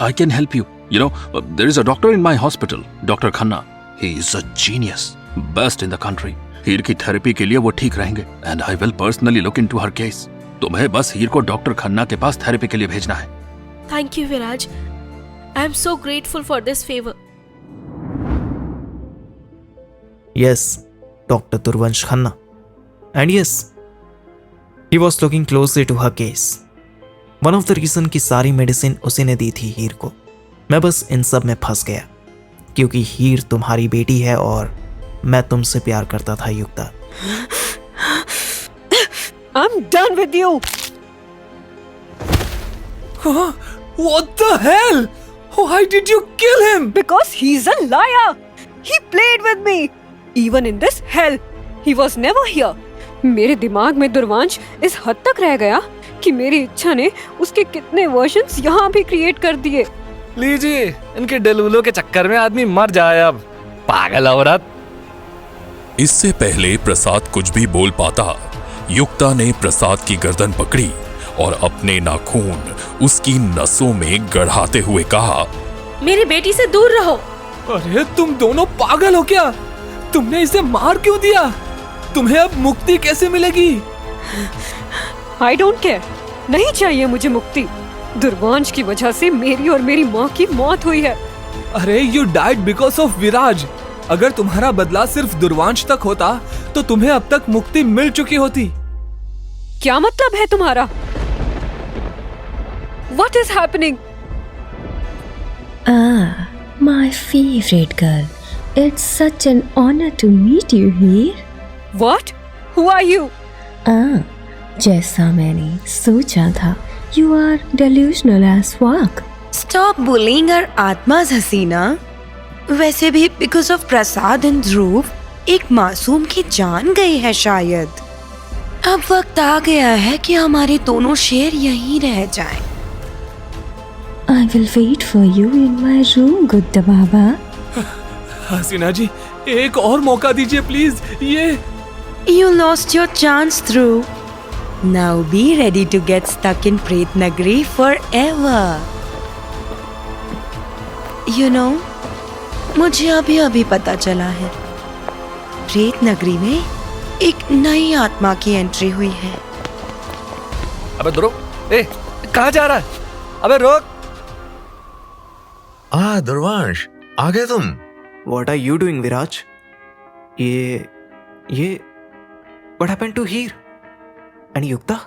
Speaker 5: I can help you. You know, there is a doctor in my hospital, Dr. Khanna. He is a genius, best in the country. हीर की therapy के लिए वो ठीक रहेंगे and I will personally look into her case. तुम्हें बस हीर को doctor Khanna के पास थेरेपी के लिए भेजना है।
Speaker 4: Thank you, Viraj. I am so grateful for this favor.
Speaker 3: Yes, Dr. Dhruvansh Khanna. And yes, he was looking closely to her case. One of the reason की सारी मेडिसिन उसी ने दी थी हीर को। मैं बस इन सब में फंस गया क्योंकि हीर तुम्हारी बेटी है और मैं तुमसे प्यार करता था युक्ता।
Speaker 1: I'm done with you.
Speaker 6: What the hell? Why did you kill him?
Speaker 1: Because he's a liar. He played with me. Even in this hell, he was never here. मेरे दिमाग में दुर्वांश इस हद तक रह गया कि मेरी इच्छा ने उसके कितने वर्जन्स यहाँ भी क्रिएट कर दिए।
Speaker 7: लीजिए, इनके डेलुलो के चक्कर में आदमी मर जाए अब, पागल औरत।
Speaker 5: इससे पहले प्रसाद कुछ भी बोल पाता, युक्ता ने प्रसाद की गर्दन पकड़ी और अपने नाखून उसकी नसों में गढ़ाते हुए कहा,
Speaker 4: मेरी बेटी से दूर रहो।
Speaker 6: अरे तुम दोनों पागल हो क्या? तुमने इसे मार क्यों दिया? तुम्हें अब मुक्ति कैसे मिलेगी?
Speaker 1: I don't care. नहीं चाहिए मुझे मुक्ति। दुर्वांश की वजह से मेरी और मेरी माँ की मौत हुई है।
Speaker 6: अरे you died because of विराज। अगर तुम्हारा बदला सिर्फ दुर्वांश तक होता तो तुम्हें अब तक मुक्ति मिल चुकी होती।
Speaker 1: क्या मतलब है तुम्हारा? What is happening?
Speaker 8: Ah, my favorite girl. It's such an honor to meet you here.
Speaker 1: What? Who are you?
Speaker 8: Ah, जैसा मैंने सोचा था, you are delusional as fuck.
Speaker 9: Stop bullying our आत्माज हसीना। वैसे भी because of प्रसाद and ध्रुव एक मासूम की जान गई है शायद। अब वक्त आ गया है कि हमारे दोनों शेर यहीं रह जाएं।
Speaker 8: I will wait for you in my room, गुड्डा बाबा।
Speaker 6: हसीना जी, एक और मौका दीजिए प्लीज। ये
Speaker 9: You lost your chance, Dhruv. Now be ready to get stuck in Pret Nagari forever. You know, मुझे अभी अभी पता चला है, प्रेत नगरी में एक नई आत्मा की एंट्री हुई है।
Speaker 7: अबे ध्रुव, ए, कहाँ जा रहा है? अबे रोक।
Speaker 2: दुर्वांश, आ गए तुम?
Speaker 3: What are you doing, विराज? ये what happened to Heer and Yukta?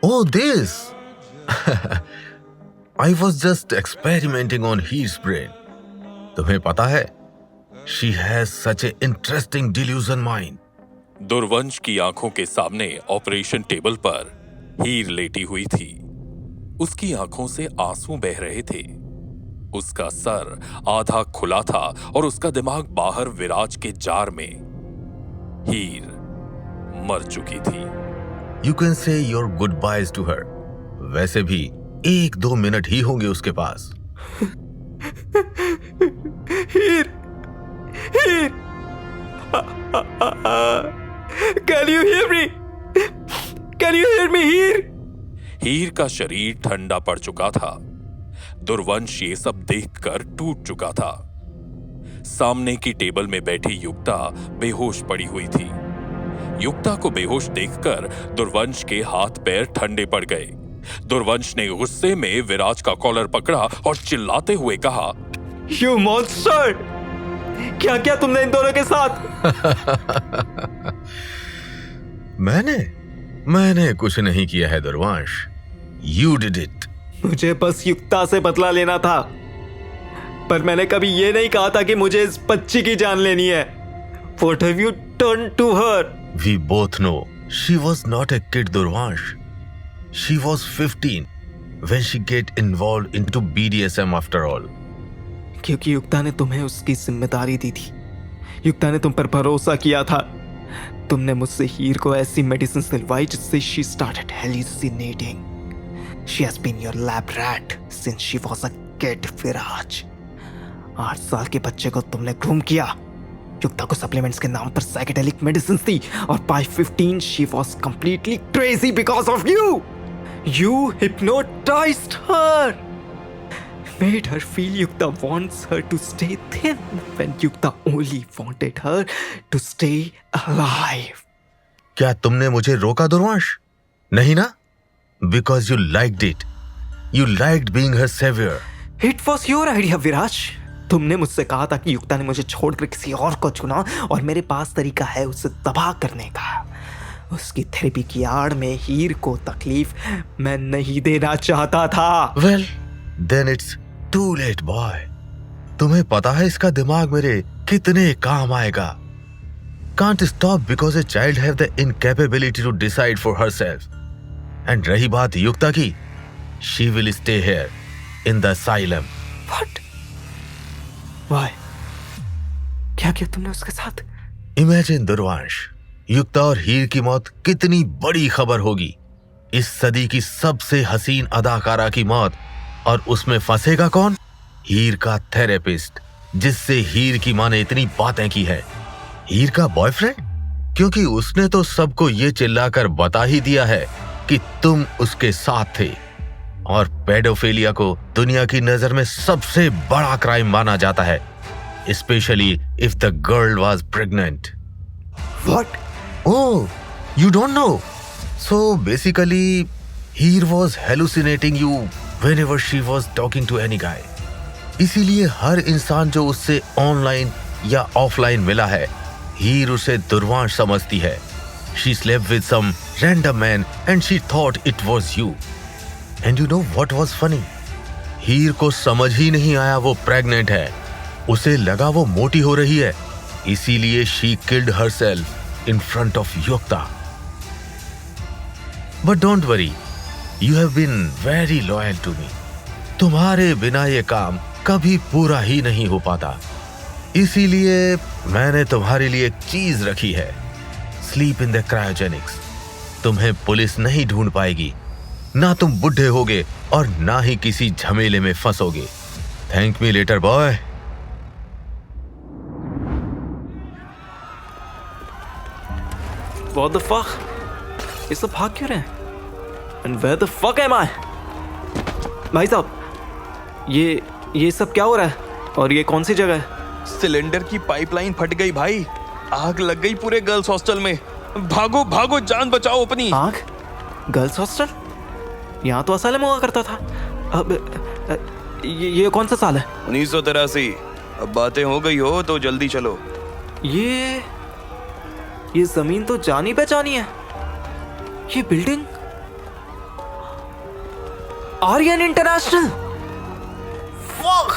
Speaker 2: Oh, this. I was just experimenting on his brain. तुम्हें पता है, she has such an interesting delusion mind.
Speaker 5: दुर्वंश की आंखों के सामने ऑपरेशन टेबल पर हीर लेटी हुई थी। उसकी आंखों से आंसू बह रहे थे। उसका सर आधा खुला था और उसका दिमाग बाहर विराज के जार में। हीर मर चुकी थी।
Speaker 2: You can say your goodbyes to her. वैसे भी 1-2 मिनट ही होंगे उसके पास।
Speaker 3: Heer! Can you hear me? Can you hear me, Heer?
Speaker 5: हीर का शरीर ठंडा पड़ चुका था। दुर्वंश ये सब देखकर टूट चुका था। सामने की टेबल में बैठी युक्ता बेहोश पड़ी हुई थी। युक्ता को बेहोश देखकर दुर्वंश के हाथ पैर ठंडे पड़ गए। दुर्वंश ने गुस्से में विराज का कॉलर पकड़ा और चिल्लाते हुए कहा,
Speaker 3: You monster! क्या क्या तुमने इन दोनों के साथ?
Speaker 2: मैंने कुछ नहीं किया है दुर्वंश। You did it.
Speaker 3: मुझे बस युक्ता से बदला लेना था, पर मैंने कभी ये नहीं कहा था कि मुझे इस बच्ची की जान लेनी है। What have you done to her?
Speaker 2: We both know she was not a kid, Durvansh. She was 15 when she get involved into BDSM after all.
Speaker 3: क्योंकि युक्ता ने तुम्हें उसकी जिम्मेदारी दी थी। युक्ता ने तुम पर भरोसा किया था। तुमने मुझसे हीर को ऐसी मेडिसिन दिलवाई जिससे she started hallucinating. She has been your lab rat since she was a kid, विराज। 8 साल के बच्चे को तुमने ग्रूम किया। युक्ता को सप्लीमेंट्स के नाम पर साइकेडेलिक मेडिसिन दी और by 15 she was completely crazy because of you. You hypnotized her. Made her feel Yukta wants her to stay thin when Yukta only wanted her to stay alive.
Speaker 2: क्या तुमने मुझे रोका दुर्वांश? नहीं ना? Because you liked it. You liked being her savior.
Speaker 3: It was your idea, विराज। तुमने मुझसे कहा था कि युक्ता ने मुझे छोड़कर किसी और को चुना और मेरे पास तरीका है उसे तबाह करने का। उसकी थेरेपी की आड़ में हीर को तकलीफ मैं नहीं देना चाहता था।
Speaker 2: Well, then it's too late, boy. तुम्हें पता है इसका दिमाग मेरे कितने काम आएगा। Can't stop because a child have the incapability to decide for herself. And रही बात युक्ता की, she will stay here in the asylum.
Speaker 3: What? Why? क्या किया तुमने उसके साथ?
Speaker 2: Imagine दुर्वांश, युक्ता और हीर की मौत कितनी बड़ी खबर होगी। इस सदी की सबसे हसीन अदाकारा की मौत, और उसमें फंसेगा कौन? हीर का थेरेपिस्ट, जिससे हीर की माँ ने इतनी बातें की है। हीर का बॉयफ्रेंड? क्योंकि उसने तो सबको ये चिल्लाकर बता ही दिया है कि तुम उसके साथ थे। और पेडोफिलिया को दुनिया की नजर में सबसे बड़ा क्राइम माना जाता है, specially if the girl was pregnant.
Speaker 3: What?
Speaker 2: Oh, you don't know? So basically, Heer was hallucinating you whenever she was talking to any guy. इसीलिए हर इंसान जो उससे ऑनलाइन या ऑफलाइन मिला है, हीर उसे दुर्वांश समझती है। She slept with some random man and she thought it was you. And you know what was funny? हीर को समझ ही नहीं आया वो प्रेग्नेंट है। उसे लगा वो मोटी हो रही है, इसीलिए she killed herself in front of Yukta. But don't worry, you have been very loyal to me. तुम्हारे बिना ये काम कभी पूरा ही नहीं हो पाता। इसीलिए मैंने तुम्हारे लिए एक चीज रखी है, स्लीप इन द क्रायोजेनिक्स। तुम्हें पुलिस नहीं ढूंढ पाएगी, ना तुम बुढ़े होगे और ना ही किसी झमेले में फंसोगे। Thank me later boy.
Speaker 3: What the fuck? ये सब भाग क्यों रहे हैं? And where the fuck am I? भाई साहब, ये सब क्या हो रहा है? और ये कौन सी जगह है?
Speaker 10: सिलेंडर की पाइपलाइन फट गई भाई। आग लग गई पूरे गर्ल्स हॉस्टल में। भागो भागो, जान बचाओ अपनी।
Speaker 3: आग? Girls hostel? यहाँ तो असाइलम हुआ करता था। अब ये कौन सा साल है?
Speaker 10: 1983। अब बातें हो गई हो तो जल्दी चलो।
Speaker 3: ये जमीन तो जानी पहचानी है। ये बिल्डिंग आर्यन इंटरनेशनल। फक।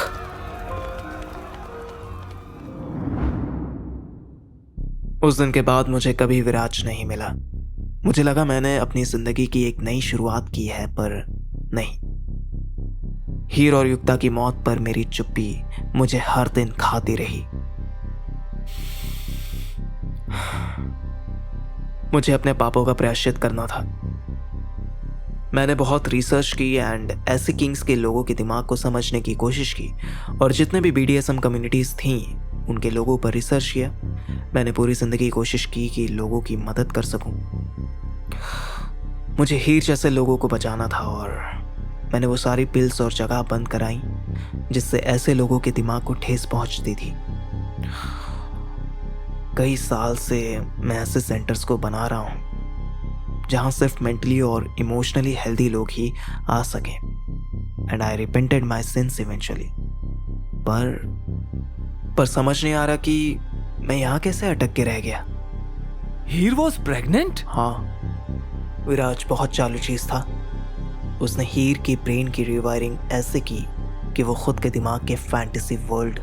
Speaker 3: उस दिन के बाद मुझे कभी विराज नहीं मिला। मुझे लगा मैंने अपनी जिंदगी की एक नई शुरुआत की है, पर नहीं। हीर और युक्ता की मौत पर मेरी चुप्पी मुझे हर दिन खाती रही। मुझे अपने पापों का प्रायश्चित करना था। मैंने बहुत रिसर्च की एंड ऐसे किंग्स के लोगों के दिमाग को समझने की कोशिश की, और जितने भी BDSM कम्युनिटीज थीं उनके लोगों पर रिसर्च किया। मैंने पूरी जिंदगी कोशिश की कि लोगों की मदद कर सकूं। मुझे हीर जैसे लोगों को बचाना था, और मैंने वो सारी पिल्स और जगह बंद कराई जिससे ऐसे लोगों के दिमाग को ठेस पहुंचती थी। कई साल से मैं ऐसे सेंटर्स को बना रहा हूं जहां सिर्फ मेंटली और इमोशनली हेल्दी लोग ही आ सकें, and I repented my since eventually. पर समझ नहीं आ रहा कि मैं यहाँ कैसे अटक के रह गया।
Speaker 6: हीर वॉज प्रेग्नेंट?
Speaker 3: हाँ, विराज बहुत चालू चीज था। उसने हीर की ब्रेन की रिवायरिंग ऐसे की कि वो खुद के दिमाग के फैंटेसी वर्ल्ड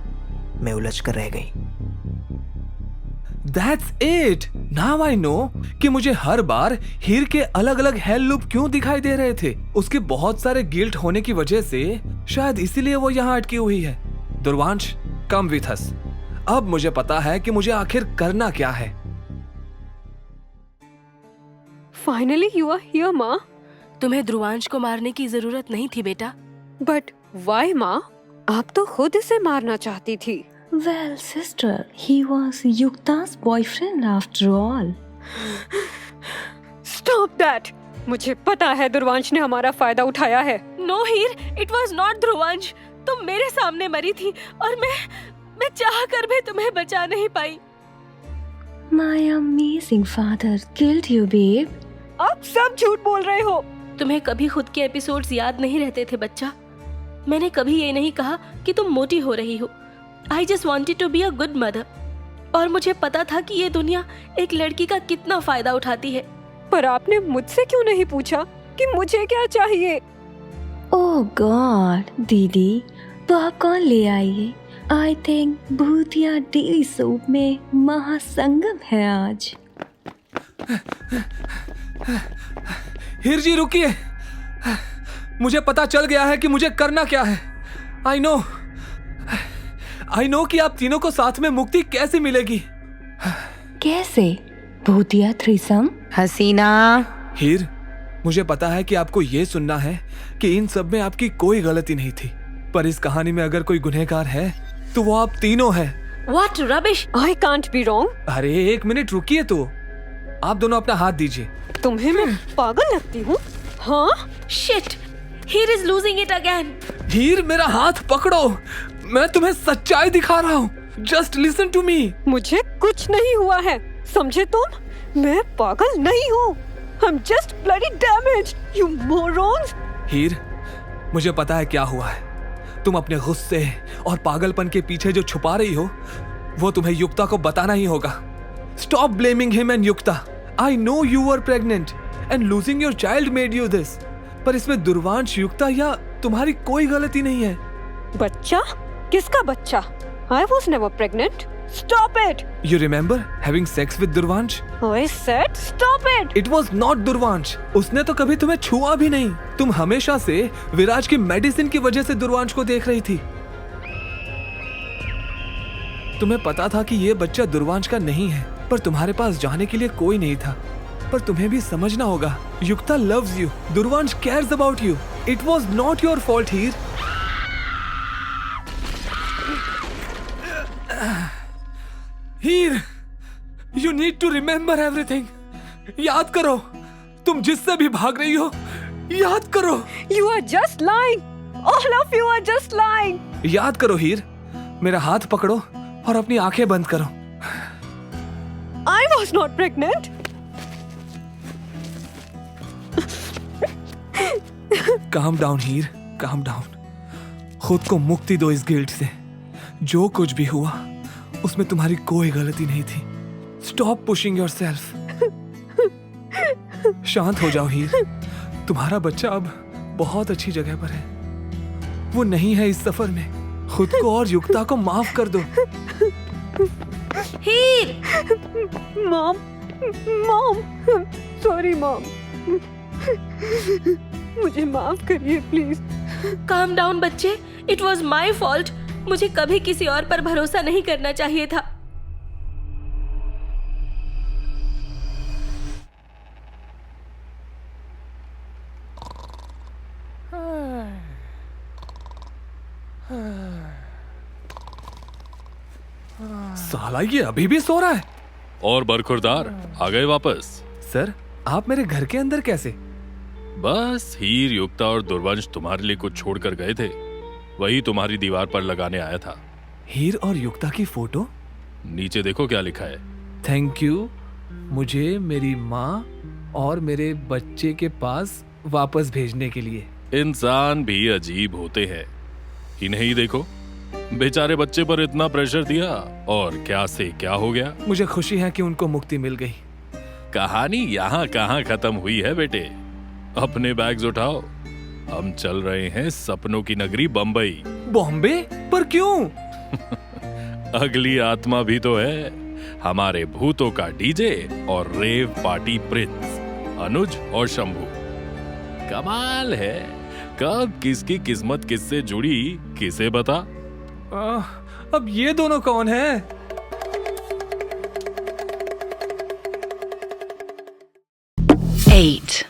Speaker 3: में उलझ कर रह गई।
Speaker 6: That's it. Now I know कि मुझे हर बार हीर के अलग अलग हेल लूप क्यों दिखाई दे रहे थे। उसके बहुत सारे गिल्ट होने की वजह से शायद इसीलिए वो यहाँ अटकी हुई है। दुर्वांश, कम विथ अस। अब मुझे पता है कि मुझे आखिर करना क्या है।
Speaker 1: फाइनली यू आर हियर माँ।
Speaker 4: तुम्हें ध्रुवांश को मारने की जरूरत नहीं थी बेटा।
Speaker 1: बट व्हाई माँ? आप तो खुद इसे मारना चाहती थी।
Speaker 8: Well, sister, he was Yukta's boyfriend after all.
Speaker 1: Stop that! मुझे पता है दुर्वांश ने हमारा फायदा उठाया है।
Speaker 4: No Heer, it was not Dhruvansh. तुम मेरे सामने मरी थी और मैं चाह कर भी तुम्हें बचा नहीं पाई।
Speaker 8: My amazing father killed you, babe.
Speaker 1: आप सब झूठ बोल रहे हो।
Speaker 4: तुम्हें कभी खुद के एपिसोड्स याद नहीं रहते थे बच्चा। मैंने कभी ये नहीं कहा कि तुम मोटी हो रही हो। I just wanted to be a good mother. और मुझे पता था कि ये दुनिया एक लड़की का कितना फायदा उठाती है।
Speaker 1: पर आपने मुझसे क्यों नहीं पूछा कि मुझे क्या चाहिए?
Speaker 8: Oh God, दीदी, पॉपकॉर्न ले आइए। I think भूतिया डेली सूप में महासंगम है आज।
Speaker 6: हीर जी रुकिए। मुझे पता चल गया है कि मुझे करना क्या है। आई नो कि आप तीनों को साथ में मुक्ति कैसे मिलेगी।
Speaker 8: कैसे? भूतिया थ्रीसम?
Speaker 9: हसीना।
Speaker 6: हीर, मुझे पता है कि आपको ये सुनना है कि इन सब में आपकी कोई गलती नहीं थी, पर इस कहानी में अगर कोई गुनहगार है तो वो आप तीनों हैं।
Speaker 4: What rubbish!
Speaker 1: I can't be wrong.
Speaker 6: अरे एक मिनट रुकिए तो। आप दोनों अपना हाथ दीजिए।
Speaker 1: तुम्हें मैं पागल लगती हूँ? हाँ?
Speaker 4: Shit! Heer is losing it again.
Speaker 6: हीर, मेरा हाथ पकड़ो। मैं तुम्हें सच्चाई दिखा रहा हूँ। Just listen to me.
Speaker 1: मुझे कुछ नहीं हुआ है, समझे तुम? मैं पागल नहीं हूँ। I'm just bloody damaged, you morons.
Speaker 6: हीर, मुझे पता है क्या हुआ है। तुम अपने गुस्से और पागलपन के पीछे जो छुपा रही हो, वो तुम्हें युक्ता को बताना ही होगा। Stop blaming him and Yukta. I know you were pregnant and losing your child made you this. पर इसमें दुर्वांश, युक्ता या तुम्हारी कोई गलती नहीं है।
Speaker 1: बच्चा? किसका बच्चा? I was never pregnant. Stop it!
Speaker 6: You remember having sex with दुर्वांश?
Speaker 1: I said stop it!
Speaker 6: It was not दुर्वांश. उसने तो कभी तुम्हें छुआ भी नहीं। तुम हमेशा से विराज की मेडिसिन की वजह से दुर्वांश को देख रही थी। तुम्हें पता था कि ये बच्चा दुर्वांश का नहीं है, पर तुम्हारे पास जाने के लिए कोई नहीं था। पर तुम्हें भी समझना होगा, युक्ता loves you. दुर्वांश cares about you. It was not your fault, Heer. Heer, you need to remember everything. याद करो, तुम जिससे भी भाग रही हो, याद करो।
Speaker 1: You are just lying. All of you are just lying.
Speaker 6: याद करो हीर, मेरा हाथ पकड़ो और अपनी आंखें बंद करो।
Speaker 1: I was not pregnant.
Speaker 6: Calm down Heer, calm down. खुद को मुक्ति दो इस गिल्ट से। जो कुछ भी हुआ उसमें तुम्हारी कोई गलती नहीं थी। Stop pushing yourself. शांत हो जाओ हीर। तुम्हारा बच्चा अब बहुत अच्छी जगह पर है। वो नहीं है इस सफर में। खुद को और युक्ता को माफ कर दो।
Speaker 4: हीर,
Speaker 1: मॉम, मॉम, सॉरी मॉम, मुझे माफ करिए प्लीज।
Speaker 4: काम डाउन बच्चे, इट वॉज माई फॉल्ट। मुझे कभी किसी और पर भरोसा नहीं करना चाहिए था।
Speaker 6: साला ये अभी भी सो रहा है।
Speaker 5: और बरखुरदार आ गए वापस।
Speaker 6: सर, आप मेरे घर के अंदर कैसे?
Speaker 5: बस हीर, युक्ता और दुर्वंश तुम्हारे लिए कुछ छोड़ कर गए थे। वही तुम्हारी दीवार पर लगाने आया था।
Speaker 6: हीर और युक्ता की फोटो?
Speaker 5: नीचे देखो क्या लिखा है।
Speaker 6: थैंक यू, मुझे मेरी माँ और मेरे बच्चे के पास वापस भेजने के लिए।
Speaker 5: इंसान भी अजीब होते हैं। इन्हें ही देखो, बेचारे बच्चे पर इतना प्रेशर दिया और क्या से क्या हो गया।
Speaker 6: मुझे खुशी है कि उनको मुक्ति मिल गई।
Speaker 5: कहानी यहाँ कहाँ खत्म हुई है बेटे। अपने बैग्स उठाओ, हम चल रहे हैं सपनों की नगरी बम्बई।
Speaker 6: बॉम्बे? पर क्यों?
Speaker 5: अगली आत्मा भी तो है। हमारे भूतों का डीजे और रेव पार्टी प्रिंस अनुज और शंभू। कमाल है, कब किसकी किस्मत किससे जुड़ी किसे बता।
Speaker 6: अब ये दोनों कौन हैं?
Speaker 13: Eight.